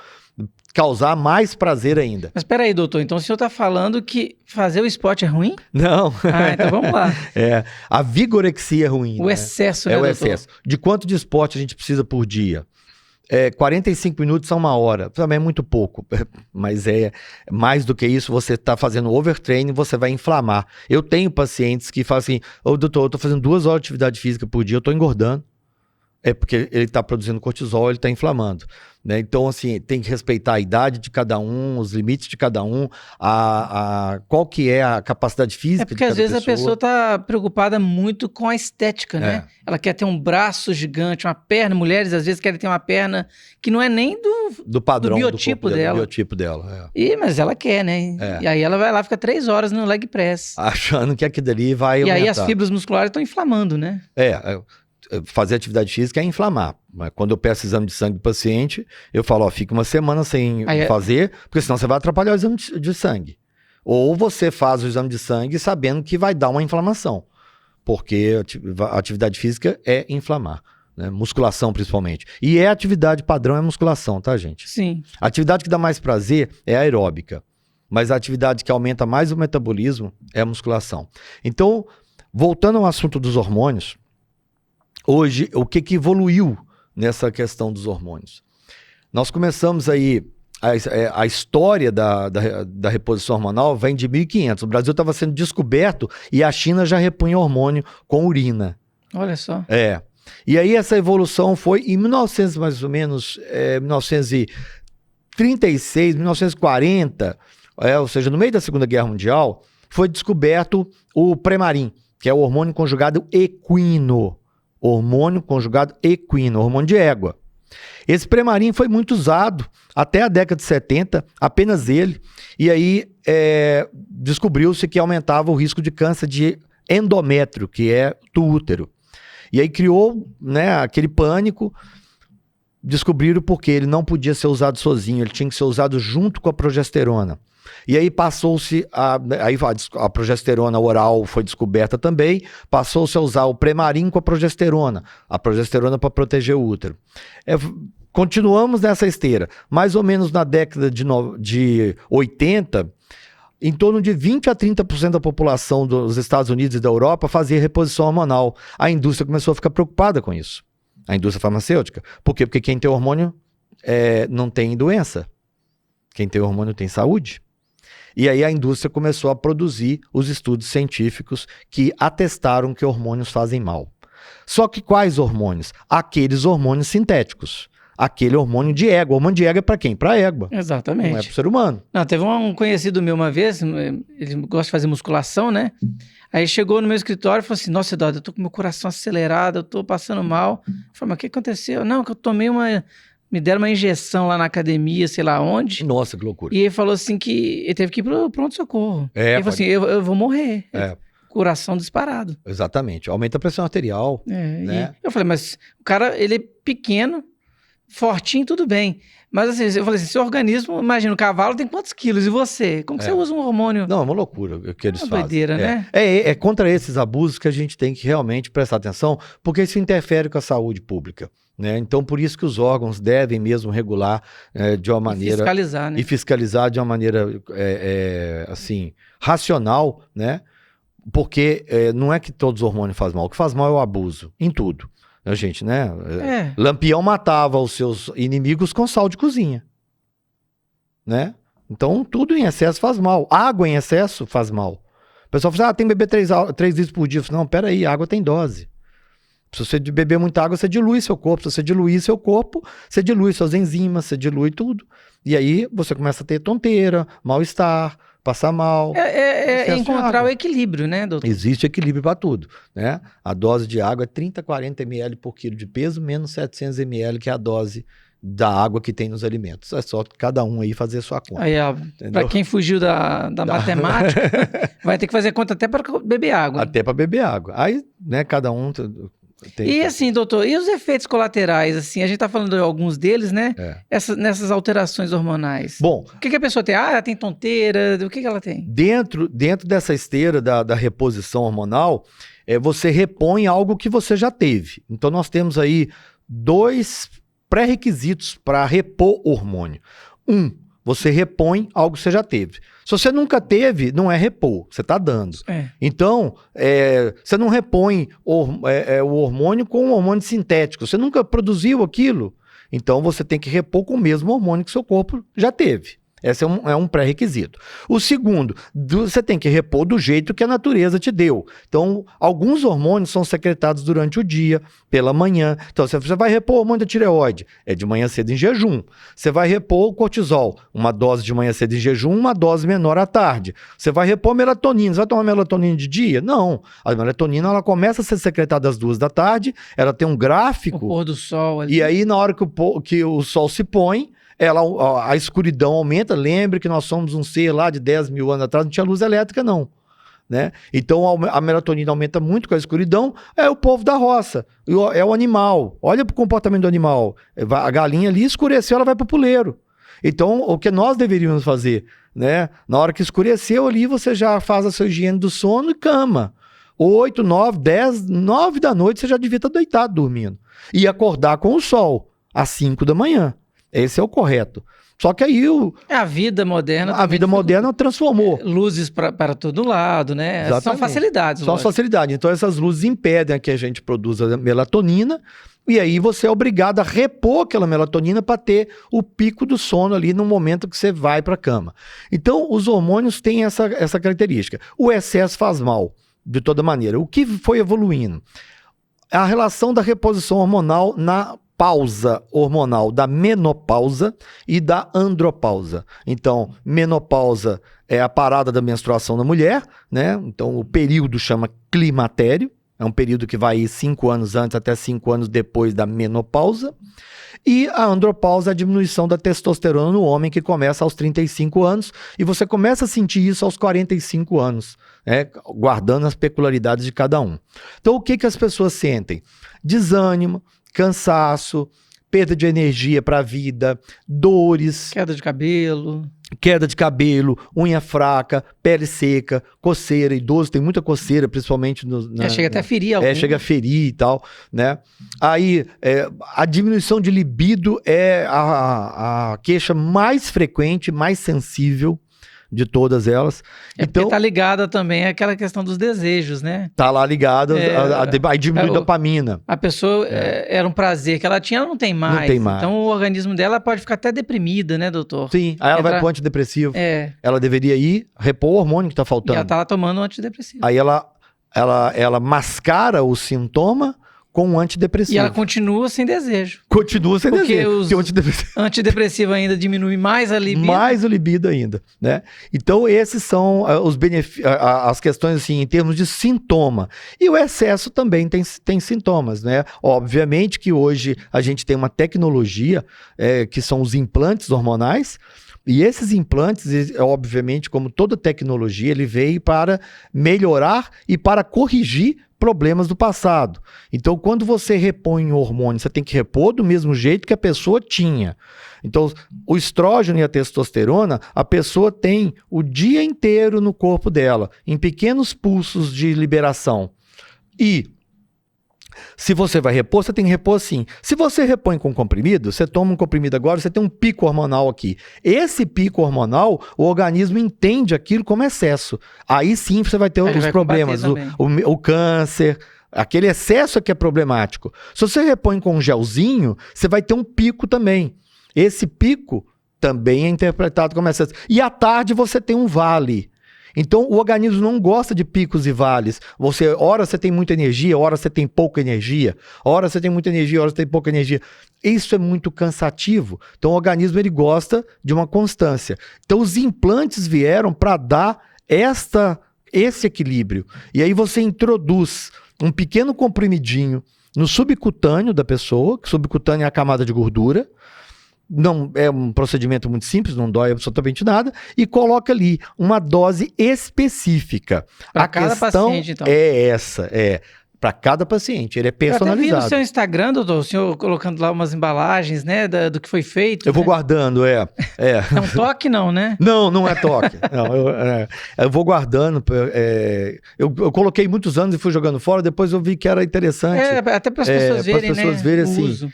causar mais prazer ainda. Mas espera aí, doutor, então o senhor está falando que fazer o esporte é ruim? Não. Então vamos lá. A vigorexia é ruim. O excesso, né, doutor? É o excesso. De quanto de esporte a gente precisa por dia? 45 minutos a 1 hora. Também é muito pouco, mas mais do que isso, você está fazendo overtraining, você vai inflamar. Eu tenho pacientes que falam assim, doutor, eu estou fazendo 2 horas de atividade física por dia, eu estou engordando. Porque ele está produzindo cortisol, ele está inflamando. Né? Então, assim, tem que respeitar a idade de cada um, os limites de cada um, qual que é a capacidade física de cada pessoa. Porque às vezes a pessoa está preocupada muito com a estética, né? Ela quer ter um braço gigante, uma perna. Mulheres, às vezes, querem ter uma perna que não é nem do padrão, do biotipo dela. Do biotipo dela, Mas ela quer, né? E aí ela vai lá, fica 3 horas no leg press. Achando que aquilo ali vai aumentar. E aí as fibras musculares estão inflamando, né? Fazer atividade física é inflamar. Mas quando eu peço exame de sangue do paciente, eu falo, fica uma semana sem fazer, porque senão você vai atrapalhar o exame de sangue. Ou você faz o exame de sangue sabendo que vai dar uma inflamação. Porque a atividade física é inflamar. Né? Musculação, principalmente. E atividade padrão é musculação, tá, gente? Sim. A atividade que dá mais prazer é aeróbica. mas a atividade que aumenta mais o metabolismo é a musculação. Então, voltando ao assunto dos hormônios, hoje, o que evoluiu nessa questão dos hormônios? Nós começamos aí, a história da reposição hormonal vem de 1500. O Brasil estava sendo descoberto e a China já repunha hormônio com urina. Olha só. E aí essa evolução foi em 1900, mais ou menos, 1936, 1940, ou seja, no meio da Segunda Guerra Mundial, foi descoberto o Premarin, que é o hormônio conjugado equino. Hormônio conjugado equino, hormônio de égua. Esse Premarin foi muito usado até a década de 70, apenas ele, e aí descobriu-se que aumentava o risco de câncer de endométrio, que é do útero. E aí criou, né, aquele pânico, descobriram porque ele não podia ser usado sozinho, ele tinha que ser usado junto com a progesterona. E aí passou-se, a progesterona oral foi descoberta também, passou-se a usar o Premarin com a progesterona para proteger o útero. Continuamos nessa esteira. Mais ou menos na década de 80, em torno de 20% a 30% da população dos Estados Unidos e da Europa fazia reposição hormonal. A indústria começou a ficar preocupada com isso. A indústria farmacêutica. Por quê? Porque quem tem hormônio não tem doença. Quem tem hormônio tem saúde. E aí a indústria começou a produzir os estudos científicos que atestaram que hormônios fazem mal. Só que quais hormônios? Aqueles hormônios sintéticos. Aquele hormônio de égua. O hormônio de égua é para quem? Para égua. Exatamente. Não é para o ser humano. Não, teve um conhecido meu uma vez, ele gosta de fazer musculação, né? Aí chegou no meu escritório e falou assim, nossa, Eduardo, eu tô com meu coração acelerado, eu tô passando mal. Eu falei, mas o que aconteceu? Não, que eu tomei me deram uma injeção lá na academia, sei lá onde. Nossa, que loucura. E ele falou assim que ele teve que ir pro pronto-socorro. Ele falou assim, eu vou morrer. Coração disparado. Exatamente. Aumenta a pressão arterial. Né? Eu falei, mas o cara, ele é pequeno, fortinho, tudo bem. Mas assim, eu falei assim, seu organismo, imagina, o cavalo tem quantos quilos? E você? Como que você usa um hormônio? Não, é uma loucura o que eles fazem. Doideira, né? É contra esses abusos que a gente tem que realmente prestar atenção, porque isso interfere com a saúde pública. Né? Então, por isso que os órgãos devem mesmo regular de uma maneira... Fiscalizar, né? E fiscalizar de uma maneira, assim, racional, né? Porque não é que todos os hormônios fazem mal. O que faz mal é o abuso, em tudo. A gente, né? Lampião matava os seus inimigos com sal de cozinha. Né? Então, tudo em excesso faz mal. Água em excesso faz mal. O pessoal fala, tem que beber 3 litros por dia. Eu falo, não, peraí, água tem dose. Se você beber muita água, você dilui seu corpo. Se você diluir seu corpo, você dilui suas enzimas, você dilui tudo. E aí você começa a ter tonteira, mal-estar, passar mal. Encontrar o equilíbrio, né, doutor? Existe equilíbrio para tudo, né? A dose de água é 30, 40 ml por quilo de peso, menos 700 ml, que é a dose da água que tem nos alimentos. É só cada um aí fazer a sua conta. Aí, para quem fugiu da matemática, vai ter que fazer conta até para beber água. Até para beber água. Aí, né, cada um... E assim, doutor, e os efeitos colaterais, assim, a gente tá falando de alguns deles, né? Nessas alterações hormonais. Bom... O que a pessoa tem? Ela tem tonteira, o que ela tem? Dentro dessa esteira da reposição hormonal, você repõe algo que você já teve. Então nós temos aí 2 pré-requisitos para repor hormônio. Você repõe algo que você já teve. Se você nunca teve, não é repor, você está dando. Então, você não repõe o hormônio com um hormônio sintético. Você nunca produziu aquilo, então você tem que repor com o mesmo hormônio que seu corpo já teve. Esse é um pré-requisito. O segundo, você tem que repor do jeito que a natureza te deu. Então, alguns hormônios são secretados durante o dia, pela manhã. Então, você vai repor o hormônio da tireoide, de manhã cedo em jejum. Você vai repor o cortisol, uma dose de manhã cedo em jejum, uma dose menor à tarde. Você vai repor melatonina. Você vai tomar melatonina de dia? Não. A melatonina, ela começa a ser secretada às 2 da tarde, ela tem um gráfico. O pôr do sol ali. E aí, na hora que o sol se põe, a escuridão aumenta. Lembre que nós somos um ser lá de 10 mil anos atrás, não tinha luz elétrica não, né? Então a melatonina aumenta muito com a escuridão. É o povo da roça, é o animal. Olha para o comportamento do animal, a galinha ali escureceu, ela vai para o puleiro. Então o que nós deveríamos fazer, né? Na hora que escureceu ali, você já faz a sua higiene do sono e cama. 8, 9, 10, 9 da noite você já devia estar deitado dormindo. E acordar com o sol às 5 da manhã. Esse é o correto. Só que aí a vida moderna... A vida moderna transformou. Luzes para todo lado, né? Exatamente. São facilidades. São facilidades. Então essas luzes impedem que a gente produza melatonina, e aí você é obrigado a repor aquela melatonina para ter o pico do sono ali no momento que você vai para a cama. Então os hormônios têm essa característica. O excesso faz mal, de toda maneira. O que foi evoluindo? A relação da reposição hormonal na pausa hormonal da menopausa e da andropausa. Então, menopausa é a parada da menstruação da mulher, né? Então, o período chama climatério, é um período que vai 5 anos antes até 5 anos depois da menopausa. E a andropausa é a diminuição da testosterona no homem, que começa aos 35 anos, e você começa a sentir isso aos 45 anos, né? Guardando as peculiaridades de cada um. Então, o que as pessoas sentem? Desânimo, cansaço, perda de energia para a vida, dores, queda de cabelo, unha fraca, pele seca, coceira. Idoso tem muita coceira, principalmente chega até a ferir algum. Chega a ferir e tal, né? Aí a diminuição de libido é a queixa mais frequente, mais sensível de todas elas. Então tá ligada também àquela questão dos desejos, né? Tá lá ligada a diminuir a dopamina. A pessoa era um prazer que ela tinha, ela não tem mais. Não tem mais. Então o organismo dela pode ficar até deprimida, né, doutor? Sim, aí ela vai pro antidepressivo. Ela deveria ir repor o hormônio que tá faltando. E ela tá lá tomando um antidepressivo. Aí ela mascara o sintoma com um antidepressivo. E ela continua sem desejo. Continua sem desejo. Porque o antidepressivo ainda diminui mais a libido. Mais o libido ainda, né? Então esses são os as questões assim, em termos de sintoma. E o excesso também tem sintomas, né? Obviamente que hoje a gente tem uma tecnologia que são os implantes hormonais. E esses implantes, obviamente, como toda tecnologia, ele veio para melhorar e para corrigir problemas do passado. Então, quando você repõe o hormônio, você tem que repor do mesmo jeito que a pessoa tinha. Então, o estrógeno e a testosterona, a pessoa tem o dia inteiro no corpo dela, em pequenos pulsos de liberação. E se você vai repor, você tem que repor assim. Se você repõe com comprimido, você toma um comprimido agora, você tem um pico hormonal aqui. Esse pico hormonal, o organismo entende aquilo como excesso. Aí sim você vai ter os problemas, o câncer. Aquele excesso é que é problemático. Se você repõe com um gelzinho, você vai ter um pico também. Esse pico também é interpretado como excesso. E à tarde você tem um vale. Então, o organismo não gosta de picos e vales. Ora você tem muita energia, ora você tem pouca energia. Ora você tem muita energia, ora você tem pouca energia. Isso é muito cansativo. Então, o organismo ele gosta de uma constância. Então, os implantes vieram para dar esse equilíbrio. E aí você introduz um pequeno comprimidinho no subcutâneo da pessoa, que subcutâneo é a camada de gordura. Não é um procedimento muito simples, não dói absolutamente nada, e coloca ali uma dose específica. Para cada paciente, então. É essa, para cada paciente, ele é personalizado. Eu até vi no seu Instagram, doutor, o senhor colocando lá umas embalagens, né, do que foi feito. Eu vou guardando, É um toque não, né? Não é toque. Não, eu vou guardando. Eu coloquei muitos anos e fui jogando fora, depois eu vi que era interessante. Até para as pessoas verem, as pessoas verem assim. Uso.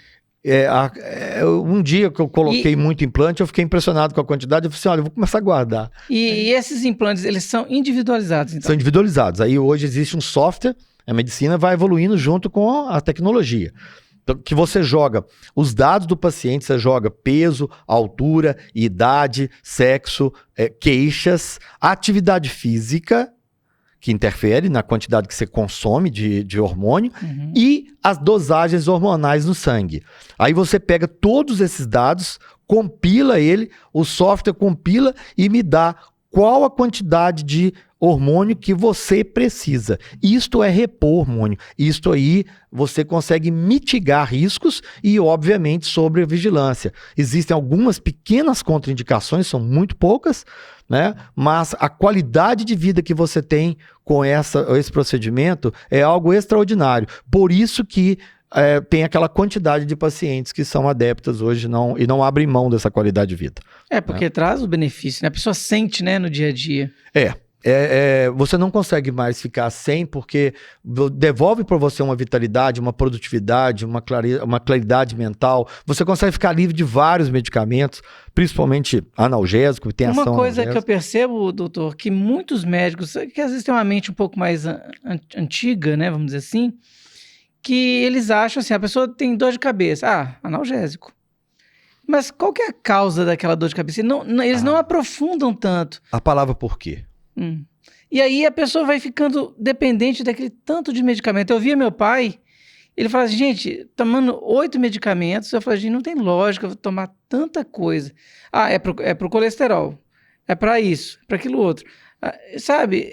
Um dia que eu coloquei muito implante, eu fiquei impressionado com a quantidade, eu falei assim, olha, eu vou começar a guardar. E esses implantes, eles são individualizados, então? São individualizados. Aí hoje existe um software, a medicina vai evoluindo junto com a tecnologia. Então, que você joga os dados do paciente, você joga peso, altura, idade, sexo, queixas, atividade física, que interfere na quantidade que você consome de hormônio, e as dosagens hormonais no sangue. Aí você pega todos esses dados, compila ele, o software compila e me dá qual a quantidade de hormônio que você precisa. Isto é repor hormônio. Isto aí você consegue mitigar riscos e, obviamente, sobre a vigilância. Existem algumas pequenas contraindicações, são muito poucas, né? Mas a qualidade de vida que você tem com esse procedimento é algo extraordinário. Por isso que tem aquela quantidade de pacientes que são adeptas hoje e não abrem mão dessa qualidade de vida. Porque traz o benefício, né? A pessoa sente, né, no dia a dia. você não consegue mais ficar sem, porque devolve para você uma vitalidade, uma produtividade, uma claridade mental. Você consegue ficar livre de vários medicamentos, principalmente analgésico, tem ação Uma coisa analgésica. que eu percebo, doutor, que muitos médicos, que às vezes têm uma mente um pouco mais antiga, né, vamos dizer assim, que eles acham assim, a pessoa tem dor de cabeça, analgésico. Mas qual que é a causa daquela dor de cabeça? Eles não aprofundam tanto. A palavra por quê? E aí a pessoa vai ficando dependente daquele tanto de medicamento. Eu via meu pai, ele falava assim, gente, tomando 8 medicamentos, eu falei, gente, não tem lógica eu tomar tanta coisa. É pro colesterol, é para isso, para aquilo outro. Sabe,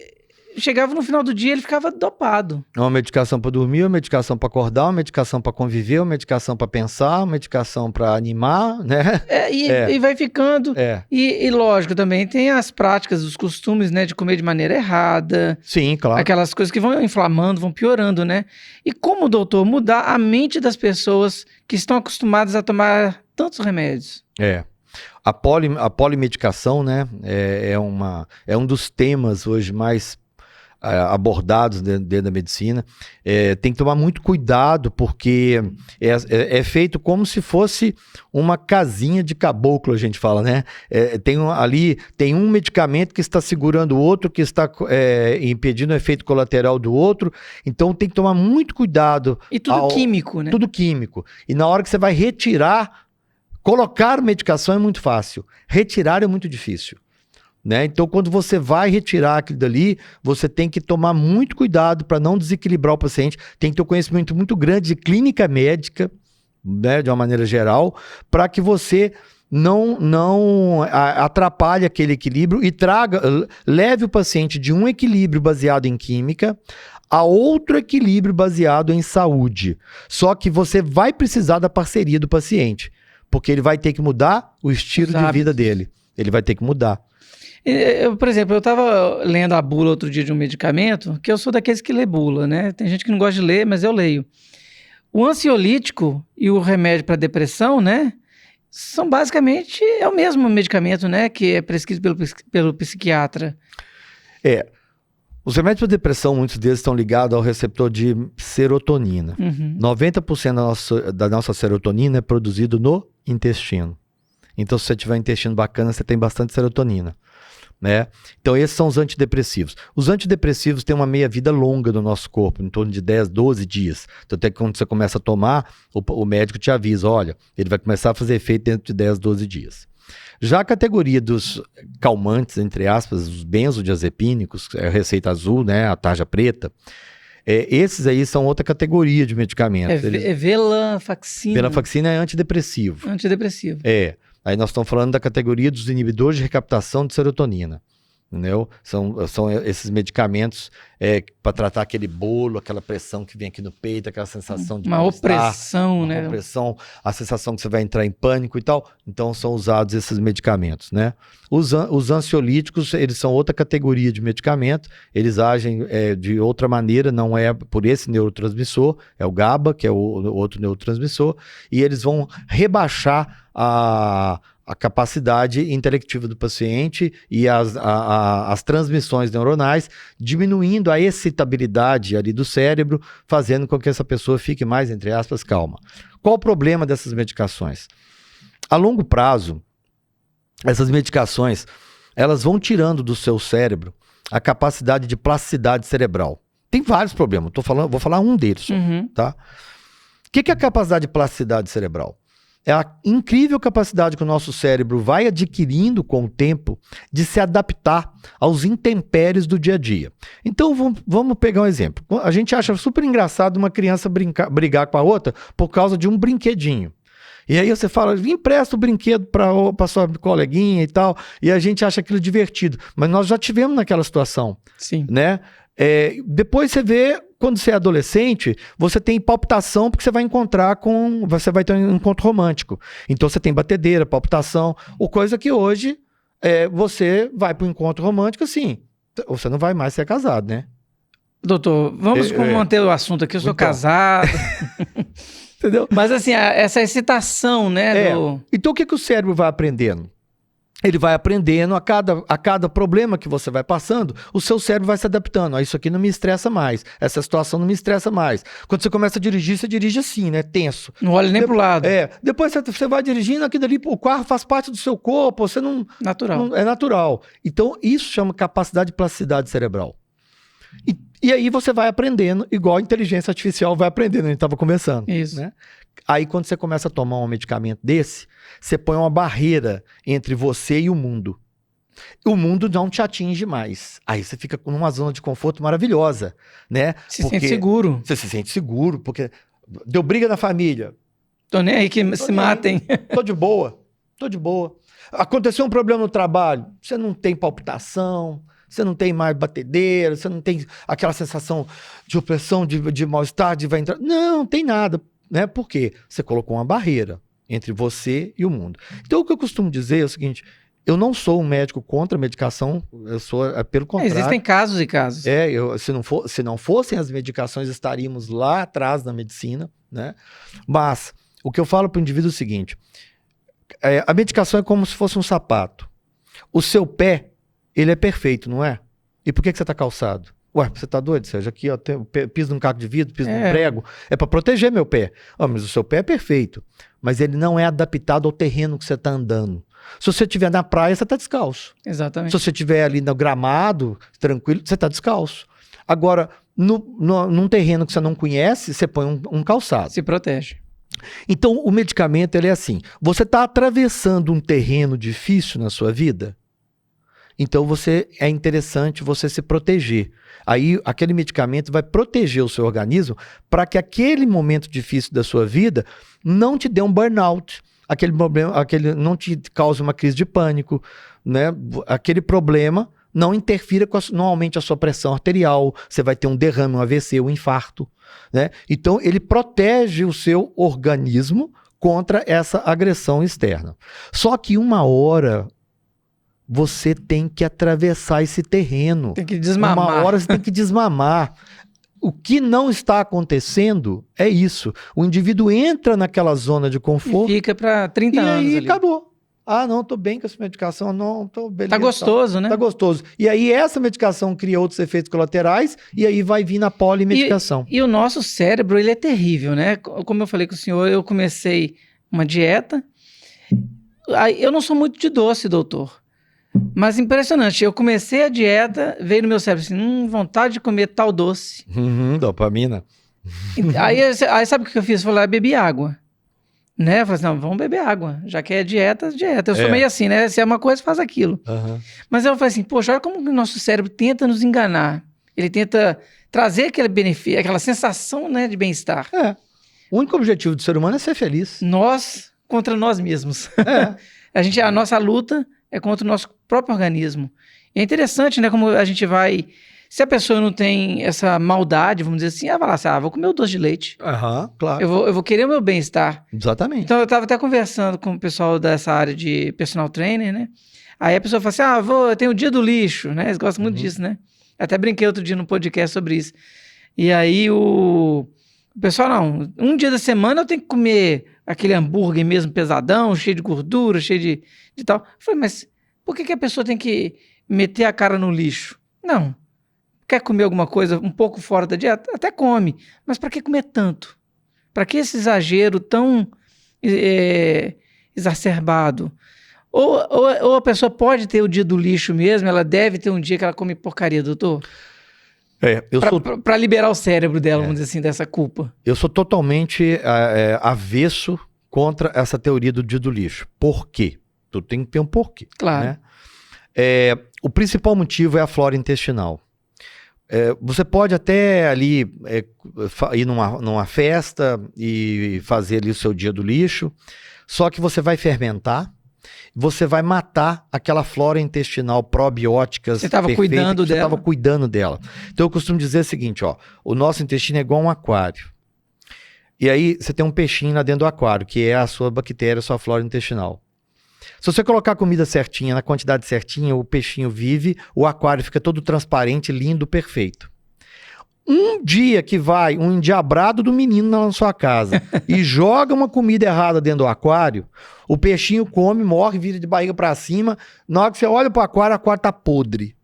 chegava no final do dia, ele ficava dopado. É uma medicação para dormir, uma medicação para acordar, uma medicação para conviver, uma medicação para pensar, uma medicação para animar, né? E vai ficando. E lógico, também tem as práticas, os costumes, né, de comer de maneira errada. Sim, claro. Aquelas coisas que vão inflamando, vão piorando, né? E como, doutor, mudar a mente das pessoas que estão acostumadas a tomar tantos remédios? A polimedicação, né, é um dos temas hoje mais abordados dentro da medicina. Tem que tomar muito cuidado, porque é feito como se fosse uma casinha de caboclo, a gente fala, né? Tem um medicamento que está segurando o outro, que está impedindo o efeito colateral do outro, então tem que tomar muito cuidado. E tudo químico, né? Tudo químico. E na hora que você vai retirar, colocar medicação é muito fácil, retirar é muito difícil. Né? Então, quando você vai retirar aquilo dali, você tem que tomar muito cuidado para não desequilibrar o paciente. Tem que ter um conhecimento muito grande de clínica médica, né, de uma maneira geral, para que você não atrapalhe aquele equilíbrio e leve o paciente de um equilíbrio baseado em química a outro equilíbrio baseado em saúde. Só que você vai precisar da parceria do paciente, porque ele vai ter que mudar o estilo de vida dele. Ele vai ter que mudar. Por exemplo, eu estava lendo a bula outro dia de um medicamento, que eu sou daqueles que lê bula, né? Tem gente que não gosta de ler, mas eu leio. O ansiolítico e o remédio para depressão, né? São basicamente, é o mesmo medicamento, né? Que é prescrito pelo psiquiatra. Os remédios para depressão, muitos deles estão ligados ao receptor de serotonina. 90% da nossa serotonina é produzido no intestino. Então, se você tiver um intestino bacana, você tem bastante serotonina. Né? Então, esses são os antidepressivos. Os antidepressivos têm uma meia-vida longa no nosso corpo, em torno de 10, 12 dias. Então, até que quando você começa a tomar, o médico te avisa, olha, ele vai começar a fazer efeito dentro de 10, 12 dias. Já a categoria dos calmantes, entre aspas, os benzodiazepínicos, a receita azul, né, a tarja preta, esses aí são outra categoria de medicamentos. Venlafaxina. Venlafaxina é antidepressivo. Antidepressivo. Aí nós estamos falando da categoria dos inibidores de recaptação de serotonina. Entendeu? São esses medicamentos para tratar aquele bolo, aquela pressão que vem aqui no peito, aquela sensação de uma opressão, né? Uma opressão, a sensação que você vai entrar em pânico e tal. Então são usados esses medicamentos, né? Os ansiolíticos, eles são outra categoria de medicamento, eles agem de outra maneira, não é por esse neurotransmissor, é o GABA, que é o outro neurotransmissor, e eles vão rebaixar a capacidade intelectiva do paciente e as transmissões neuronais, diminuindo a excitabilidade ali do cérebro, fazendo com que essa pessoa fique mais, entre aspas, calma. Qual o problema dessas medicações? A longo prazo, essas medicações, elas vão tirando do seu cérebro a capacidade de plasticidade cerebral. Tem vários problemas, vou falar um deles, tá? O que é a capacidade de plasticidade cerebral? É a incrível capacidade que o nosso cérebro vai adquirindo com o tempo de se adaptar aos intempéries do dia a dia. Então, vamos pegar um exemplo. A gente acha super engraçado uma criança brigar com a outra por causa de um brinquedinho. E aí você fala, empresta o brinquedo para sua coleguinha e tal, e a gente acha aquilo divertido. Mas nós já tivemos naquela situação. Sim. Né? Depois você vê, quando você é adolescente, você tem palpitação porque você vai ter um encontro romântico. Então você tem batedeira, palpitação, coisa que hoje você vai para um encontro romântico assim, você não vai mais ser casado, né? Doutor, vamos manter o assunto aqui, eu sou casado. Entendeu? Mas assim, essa excitação, né? Então o que o cérebro vai aprendendo? ele vai aprendendo, a cada problema que você vai passando, o seu cérebro vai se adaptando. Isso aqui não me estressa mais, essa situação não me estressa mais. Quando você começa a dirigir, você dirige assim, né? Tenso. Não olha nem pro lado. Depois você vai dirigindo, aquilo ali, o carro faz parte do seu corpo, você não... Natural. É natural. Então, isso chama capacidade de plasticidade cerebral. E aí você vai aprendendo, igual a inteligência artificial vai aprendendo, a gente estava conversando. Isso. Né? Aí quando você começa a tomar um medicamento desse, você põe uma barreira entre você e o mundo. O mundo não te atinge mais. Aí você fica numa zona de conforto maravilhosa, né? Se sente seguro. Você se sente seguro, porque deu briga na família. Tô nem aí que se matem. Tô de boa. Aconteceu um problema no trabalho, você não tem palpitação, você não tem mais batedeira, você não tem aquela sensação de opressão, de mal-estar, de vai entrar. Não tem nada, né? Por quê? Você colocou uma barreira entre você e o mundo. Então, o que eu costumo dizer é o seguinte: eu não sou um médico contra a medicação, eu sou, pelo contrário. Existem casos e casos. Se não fossem as medicações, estaríamos lá atrás da medicina, né? Mas o que eu falo para o indivíduo é o seguinte: a medicação é como se fosse um sapato. O seu pé, ele é perfeito, não é? E por que você está calçado? Ué, você está doido, Sérgio? Aqui, ó, piso num caco de vidro, piso num prego. É para proteger meu pé. Mas o seu pé é perfeito. Mas ele não é adaptado ao terreno que você está andando. Se você estiver na praia, você está descalço. Exatamente. Se você estiver ali no gramado, tranquilo, você está descalço. Agora, num terreno que você não conhece, você põe um calçado. Se protege. Então, o medicamento, ele é assim. Você está atravessando um terreno difícil na sua vida? Então, é interessante você se proteger. Aí, aquele medicamento vai proteger o seu organismo para que aquele momento difícil da sua vida não te dê um burnout. Não te cause uma crise de pânico, né? Aquele problema não interfira não aumente a sua pressão arterial, você vai ter um derrame, um AVC, um infarto, né? Então, ele protege o seu organismo contra essa agressão externa. Só que uma hora você tem que atravessar esse terreno. Tem que desmamar. Uma hora você tem que desmamar. O que não está acontecendo é isso. O indivíduo entra naquela zona de conforto. E fica para 30 anos. E aí ali. acabou. Ah, não, tô bem com essa medicação. Não, tô beleza. Tá gostoso, né? Tá gostoso. E aí essa medicação cria outros efeitos colaterais e aí vai vir na polimedicação. E o nosso cérebro, ele é terrível, né? Como eu falei com o senhor, eu comecei uma dieta. Eu não sou muito de doce, doutor. Mas impressionante, eu comecei a dieta, veio no meu cérebro assim, vontade de comer tal doce. Dopamina. Aí sabe o que eu fiz? Eu falei, bebi água. Né? Eu falei assim, não, vamos beber água, já que é dieta. Eu sou meio assim, né? Se é uma coisa, faz aquilo. Mas eu falei assim, poxa, olha como o nosso cérebro tenta nos enganar. Ele tenta trazer aquele benefício, aquela sensação, né, de bem-estar. O único objetivo do ser humano é ser feliz. Nós contra nós mesmos. A nossa luta é contra o nosso próprio organismo. E é interessante, né, como a gente vai... Se a pessoa não tem essa maldade, vamos dizer assim, vai lá assim, vou comer o doce de leite. Claro. Eu vou querer o meu bem-estar. Exatamente. Então, eu estava até conversando com o pessoal dessa área de personal trainer, né? Aí a pessoa fala assim, eu tenho o dia do lixo, né? Eles gostam muito disso, né? Até brinquei outro dia no podcast sobre isso. E aí o pessoal, não, um dia da semana eu tenho que comer aquele hambúrguer mesmo pesadão, cheio de gordura, cheio de tal. Eu falei, mas por que a pessoa tem que meter a cara no lixo? Não. Quer comer alguma coisa um pouco fora da dieta? Até come. Mas para que comer tanto? Para que esse exagero tão exacerbado? Ou a pessoa pode ter o dia do lixo mesmo, ela deve ter um dia que ela come porcaria, doutor? Para liberar o cérebro dela, vamos dizer assim, dessa culpa. Eu sou totalmente avesso contra essa teoria do dia do lixo. Por quê? Tudo tem que ter um porquê. Claro. Né? O principal motivo é a flora intestinal. Você pode até ali ir numa festa e fazer ali o seu dia do lixo, só que você vai fermentar, você vai matar aquela flora intestinal probióticas. Você estava cuidando dela. Você estava cuidando dela. Então eu costumo dizer o seguinte, o nosso intestino é igual um aquário. E aí você tem um peixinho lá dentro do aquário, que é a sua bactéria, a sua flora intestinal. Se você colocar a comida certinha, na quantidade certinha, o peixinho vive, o aquário fica todo transparente, lindo, perfeito. Um dia que vai um endiabrado do menino na sua casa e joga uma comida errada dentro do aquário, o peixinho come, morre, vira de barriga pra cima. Na hora que você olha pro aquário, o aquário tá podre.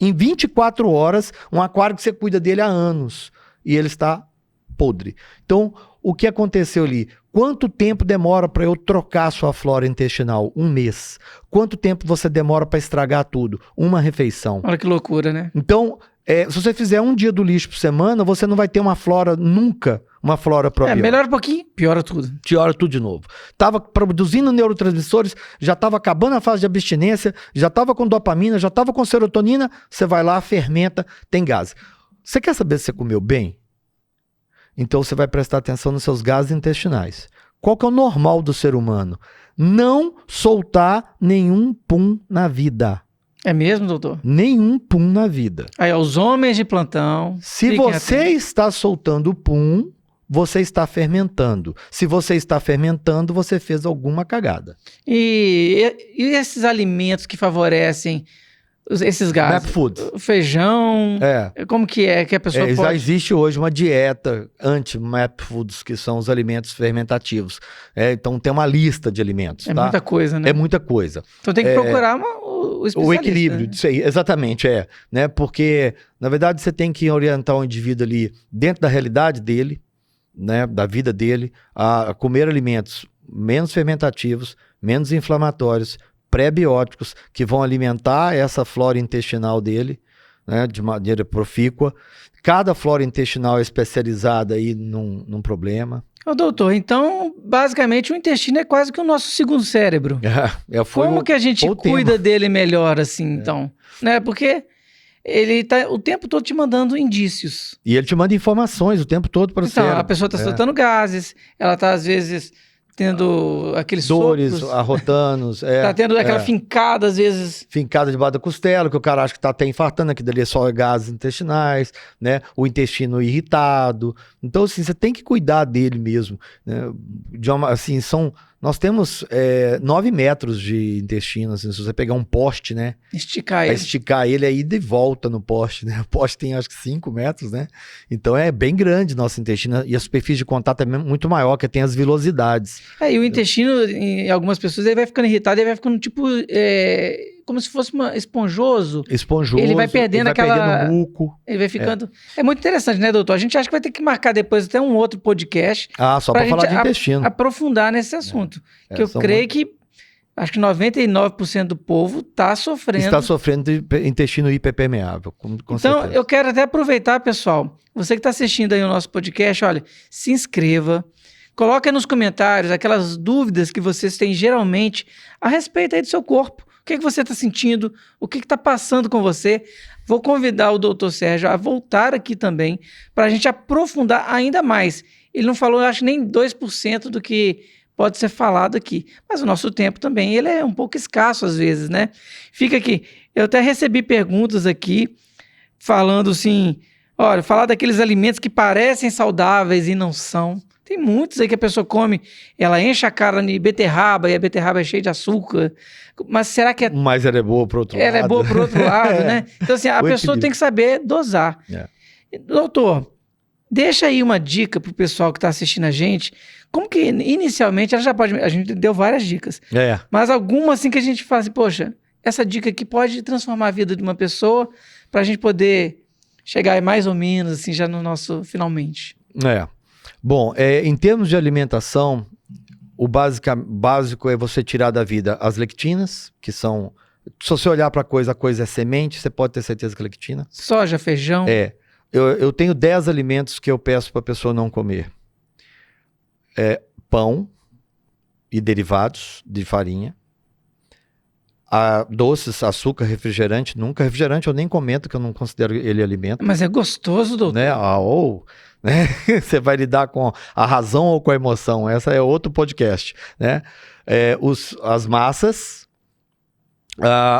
Em 24 horas, um aquário que você cuida dele há anos, e ele está podre. Então, o que aconteceu ali? Quanto tempo demora para eu trocar a sua flora intestinal? 1 mês. Quanto tempo você demora para estragar tudo? 1 refeição. Olha que loucura, né? Então, se você fizer 1 dia do lixo por semana, você não vai ter uma flora nunca, uma flora probiótica. Melhora um pouquinho, piora tudo. Piora tudo de novo. Tava produzindo neurotransmissores, já estava acabando a fase de abstinência, já estava com dopamina, já estava com serotonina, você vai lá, fermenta, tem gás. Você quer saber se você comeu bem? Então você vai prestar atenção nos seus gases intestinais. Qual que é o normal do ser humano? Não soltar nenhum pum na vida. É mesmo, doutor? Nenhum pum na vida. Aí, os homens de plantão... Se você está soltando pum, você está fermentando. Se você está fermentando, você fez alguma cagada. E esses alimentos que favorecem esses gases? MAP Foods. Feijão... Como que é que a pessoa pode... Já existe hoje uma dieta anti-MAP Foods, que são os alimentos fermentativos. Então tem uma lista de alimentos. É muita coisa, né? É muita coisa. Então tem que procurar o especialista. O equilíbrio disso aí, exatamente, né? Porque, na verdade, você tem que orientar o indivíduo ali dentro da realidade dele, né? Da vida dele, a comer alimentos menos fermentativos, menos inflamatórios, pré-bióticos, que vão alimentar essa flora intestinal dele, né? De maneira profícua. Cada flora intestinal é especializada aí num problema. Ô, doutor, então, basicamente, o intestino é quase que o nosso segundo cérebro. Como que a gente cuida dele melhor, assim, então? Né? Porque ele tá o tempo todo te mandando indícios. E ele te manda informações o tempo todo para você. Então, a pessoa está soltando gases, ela está, às vezes, tendo aqueles dores, sopros, arrotanos. Tá tendo aquela fincada, às vezes. Fincada debaixo da costela, que o cara acha que tá até infartando, aqui dali é só gases intestinais, né? O intestino irritado. Então, assim, você tem que cuidar dele mesmo, né? Assim, nós temos 9 metros de intestino, assim, se você pegar um poste, né? Esticar ele aí de volta no poste, né? O poste tem acho que 5 metros, né? Então é bem grande nosso intestino e a superfície de contato é muito maior, que tem as vilosidades. E o intestino, em algumas pessoas, ele vai ficando irritado, ele vai ficando tipo... como se fosse esponjoso. Ele vai perdendo perdendo muco. Ele vai ficando... É muito interessante, né, doutor? A gente acha que vai ter que marcar depois até um outro podcast. Só para falar de intestino. Aprofundar nesse assunto. Que eu creio que acho que 99% do povo está sofrendo. Está sofrendo de intestino hiperpermeável, com então, certeza. Eu quero até aproveitar, pessoal. Você que está assistindo aí o nosso podcast, olha, se inscreva. Coloque nos comentários aquelas dúvidas que vocês têm geralmente a respeito aí do seu corpo. O que você está sentindo? O que está passando com você? Vou convidar o doutor Sérgio a voltar aqui também para a gente aprofundar ainda mais. Ele não falou, eu acho, nem 2% do que pode ser falado aqui. Mas o nosso tempo também, ele é um pouco escasso às vezes, né? Fica aqui. Eu até recebi perguntas aqui falando assim, olha, falar daqueles alimentos que parecem saudáveis e não são. Tem muitos aí que a pessoa come, ela enche a cara de beterraba e a beterraba é cheia de açúcar. Mas será que Mas ela é boa pro outro lado. Ela é boa pro outro lado, né? Então, assim, a pessoa tem que saber dosar. Doutor, deixa aí uma dica pro pessoal que está assistindo a gente. Como que, inicialmente, ela já pode... A gente deu várias dicas. Mas alguma, assim, que a gente fala assim, poxa, essa dica aqui pode transformar a vida de uma pessoa para a gente poder chegar mais ou menos, assim, já no nosso finalmente. Bom, em termos de alimentação, o básico é você tirar da vida as lectinas, que são... Se você olhar para a coisa é semente, você pode ter certeza que é lectina. Soja, feijão. Eu tenho 10 alimentos que eu peço para a pessoa não comer. Pão e derivados de farinha. Doces, açúcar, refrigerante. Nunca refrigerante eu nem comento, que eu não considero ele alimento. Mas é gostoso, doutor. Né? Né? Você vai lidar com a razão ou com a emoção. Essa é outro podcast. Né? As massas,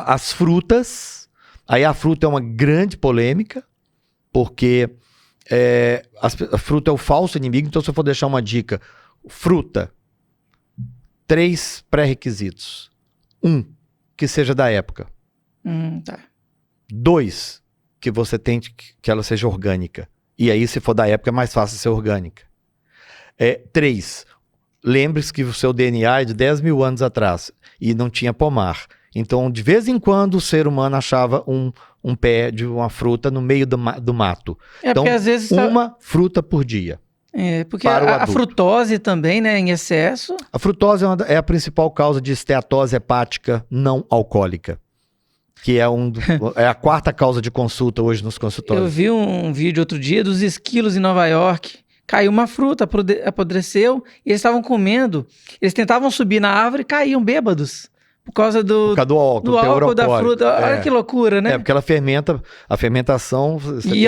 as frutas. Aí a fruta é uma grande polêmica, porque a fruta é o falso inimigo. Então, se eu for deixar uma dica, fruta, 3 pré-requisitos. 1, que seja da época. Tá. 2, que você tente que ela seja orgânica. E aí, se for da época, é mais fácil ser orgânica. 3, lembre-se que o seu DNA é de 10 mil anos atrás e não tinha pomar. Então, de vez em quando, o ser humano achava um pé de uma fruta no meio do mato. Então, porque às vezes uma fruta por dia. Porque a frutose também, né, em excesso. A frutose é a principal causa de esteatose hepática não alcoólica, que é a quarta causa de consulta hoje nos consultórios. Eu vi um vídeo outro dia dos esquilos em Nova York. Caiu uma fruta, apodreceu, e eles estavam comendo. Eles tentavam subir na árvore e caíam bêbados. Por causa do álcool da fruta. Olha que loucura, né? Porque ela fermenta, a fermentação... E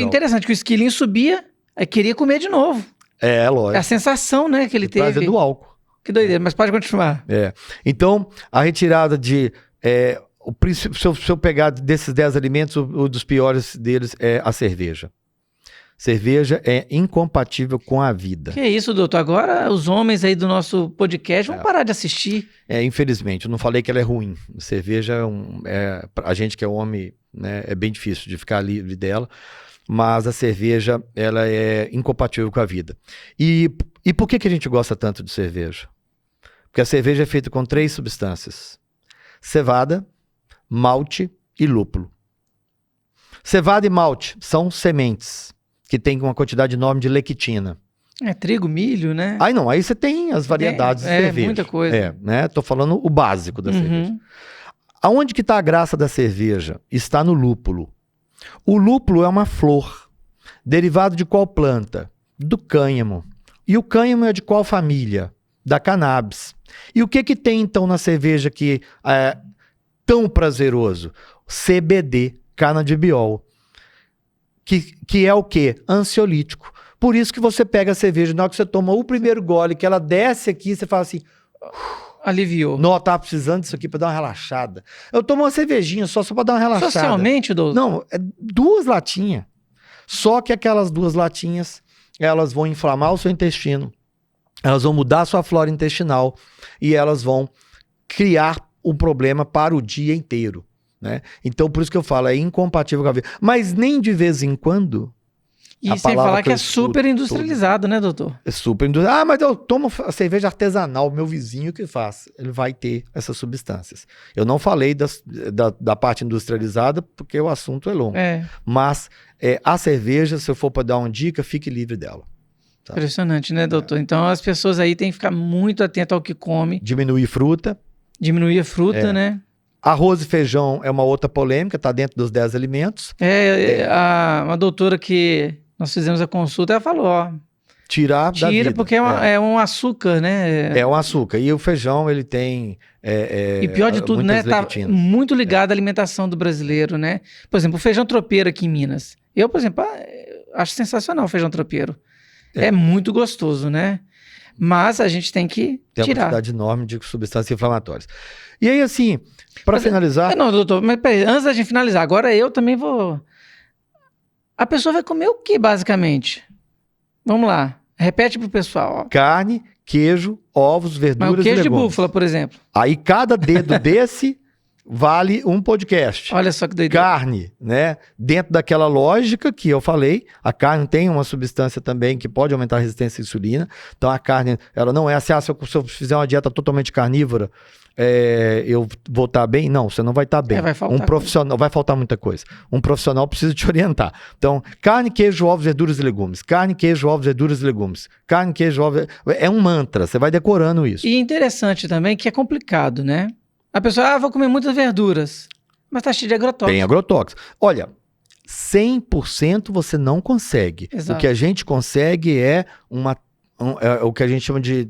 interessante que o esquilinho subia, aí queria comer de novo. Lógico. É a sensação, né, que ele teve. Prazer do álcool. Que doideira, mas pode continuar. Então, a retirada de... se eu pegar desses 10 alimentos, um dos piores deles é a cerveja. Cerveja é incompatível com a vida. Que isso, doutor? Agora os homens aí do nosso podcast vão parar de assistir. Infelizmente, eu não falei que ela é ruim. Cerveja a gente que é homem, né, é bem difícil de ficar livre dela, mas a cerveja, ela é incompatível com a vida. E por que a gente gosta tanto de cerveja? Porque a cerveja é feita com 3 substâncias: cevada, malte e lúpulo. Cevada e malte são sementes que tem uma quantidade enorme de lectina. Trigo, milho, né? Aí você tem as variedades de cerveja. Muita coisa. Né? Tô falando o básico da cerveja. Aonde que está a graça da cerveja? Está no lúpulo. O lúpulo é uma flor. Derivado de qual planta? Do cânhamo. E o cânhamo é de qual família? Da cannabis. E o que tem então na cerveja que é tão prazeroso? CBD, canabidiol. Que é o quê? Ansiolítico. Por isso que você pega a cerveja, na hora que você toma o primeiro gole, que ela desce aqui, você fala assim... Aliviou. Não, tava precisando disso aqui para dar uma relaxada. Eu tomo uma cervejinha só para dar uma relaxada. Socialmente, doutor? Não, 2 latinhas. Só que aquelas 2 latinhas, elas vão inflamar o seu intestino, elas vão mudar a sua flora intestinal e elas vão criar um problema para o dia inteiro. Né? Então, por isso que eu falo, é incompatível com a vida. Mas nem de vez em quando... E sem falar que é super industrializado, né, doutor? É super industrializado. Mas eu tomo a cerveja artesanal, meu vizinho que faz. Ele vai ter essas substâncias. Eu não falei da parte industrializada, porque o assunto é longo. Mas a cerveja, se eu for para dar uma dica, fique livre dela. Tá? Impressionante, né, doutor? Então, as pessoas aí têm que ficar muito atentas ao que come. Diminuir fruta. Diminuir a fruta, né? Arroz e feijão é uma outra polêmica, está dentro dos 10 alimentos. Uma doutora que nós fizemos a consulta, ela falou, Tira da vida. Porque é um açúcar, né? É um açúcar. E o feijão, ele tem... e pior de tudo, né? Tá muito ligado à alimentação do brasileiro, né? Por exemplo, o feijão tropeiro aqui em Minas. Eu, por exemplo, acho sensacional o feijão tropeiro. É muito gostoso, né? Mas a gente tem que tirar. Tem uma quantidade enorme de substâncias inflamatórias. E aí, assim, para finalizar... Não, doutor, mas peraí, antes da gente finalizar, agora eu também vou... A pessoa vai comer o que, basicamente? Vamos lá, repete pro pessoal. Carne, queijo, ovos, verduras e legumes. Mas o queijo de búfala, por exemplo. Aí cada dedo desse vale um podcast. Olha só que doideira. Carne, né? Dentro daquela lógica que eu falei, a carne tem uma substância também que pode aumentar a resistência à insulina. Então a carne, ela não é assim, se eu fizer uma dieta totalmente carnívora, eu vou estar bem? Não, você não vai estar bem. Vai faltar profissional, vai faltar muita coisa. Um profissional precisa te orientar. Então, carne, queijo, ovos, verduras e legumes. Carne, queijo, ovos, verduras e legumes. Carne, queijo, ovos... É um mantra, você vai decorando isso. E interessante também que é complicado, né? A pessoa, vou comer muitas verduras, mas tá cheio de agrotóxicos. Tem agrotóxicos. Olha, 100% você não consegue. Exato. O que a gente consegue é o que a gente chama de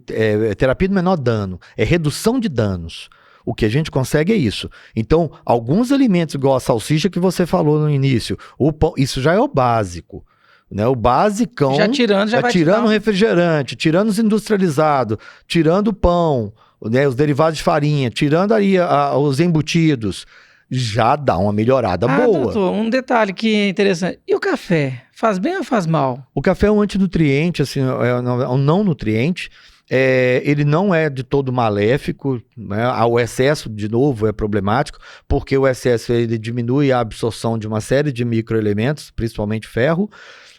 terapia do menor dano, é redução de danos. O que a gente consegue é isso. Então, alguns alimentos, igual a salsicha que você falou no início, o pão, isso já é o básico. Né? O basicão, já tirando o refrigerante, tirando os industrializados, tirando o pão, né? Os derivados de farinha, tirando aí os embutidos, já dá uma melhorada boa. Doutor, um detalhe que é interessante. E o café? Faz bem ou faz mal? O café é um antinutriente, assim, é um não nutriente. Ele não é de todo maléfico, né? O excesso, de novo, é problemático, porque o excesso ele diminui a absorção de uma série de microelementos, principalmente ferro,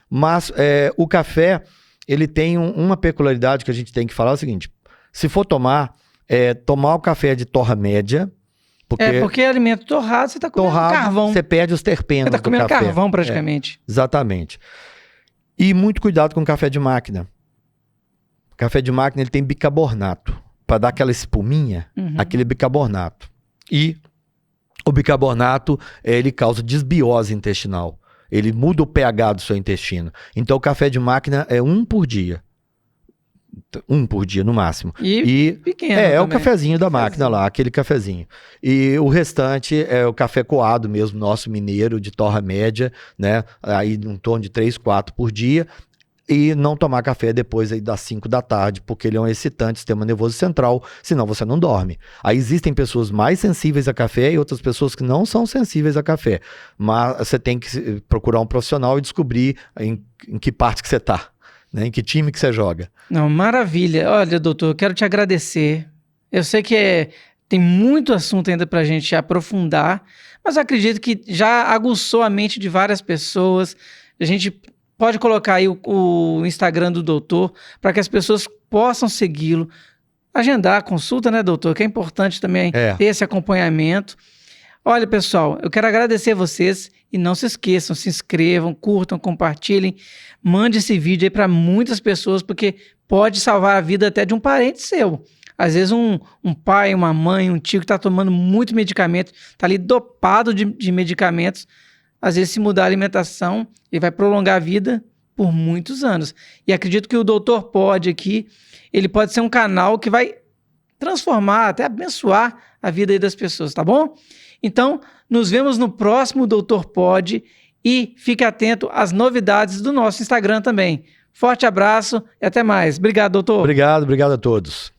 Mas o café, ele tem uma peculiaridade que a gente tem que falar, é o seguinte, se for tomar o café de torra média, porque alimento torrado, você está comendo carvão. Você perde os terpenos do café. Você está comendo carvão praticamente. Exatamente. E muito cuidado com o café de máquina. O café de máquina ele tem bicarbonato. Para dar aquela espuminha, aquele bicarbonato. E o bicarbonato, ele causa desbiose intestinal. Ele muda o pH do seu intestino. Então o café de máquina é 1 por dia. 1 por dia no máximo. E pequeno é o cafezinho da máquina lá, aquele cafezinho. E o restante é o café coado mesmo, nosso mineiro, de torra média, né? Aí em torno de 3, 4 por dia. E não tomar café depois aí das 5 da tarde, porque ele é um excitante, sistema nervoso central, senão você não dorme. Aí existem pessoas mais sensíveis a café e outras pessoas que não são sensíveis a café. Mas você tem que procurar um profissional e descobrir em que parte que você está. Né? Em que time que você joga? Não, maravilha. Olha, doutor, eu quero te agradecer. Eu sei que tem muito assunto ainda para a gente aprofundar, mas eu acredito que já aguçou a mente de várias pessoas. A gente pode colocar aí o Instagram do doutor para que as pessoas possam segui-lo, agendar a consulta, né, doutor? Que é importante também ter esse acompanhamento. Olha, pessoal, eu quero agradecer a vocês e não se esqueçam, se inscrevam, curtam, compartilhem, mande esse vídeo aí para muitas pessoas, porque pode salvar a vida até de um parente seu. Às vezes um pai, uma mãe, um tio que está tomando muito medicamento, está ali dopado de medicamentos, às vezes se mudar a alimentação, ele vai prolongar a vida por muitos anos. E acredito que o Doutor Pod aqui, ele pode ser um canal que vai transformar, até abençoar a vida aí das pessoas, tá bom? Então, nos vemos no próximo Doutor Pod e fique atento às novidades do nosso Instagram também. Forte abraço e até mais. Obrigado, doutor. Obrigado a todos.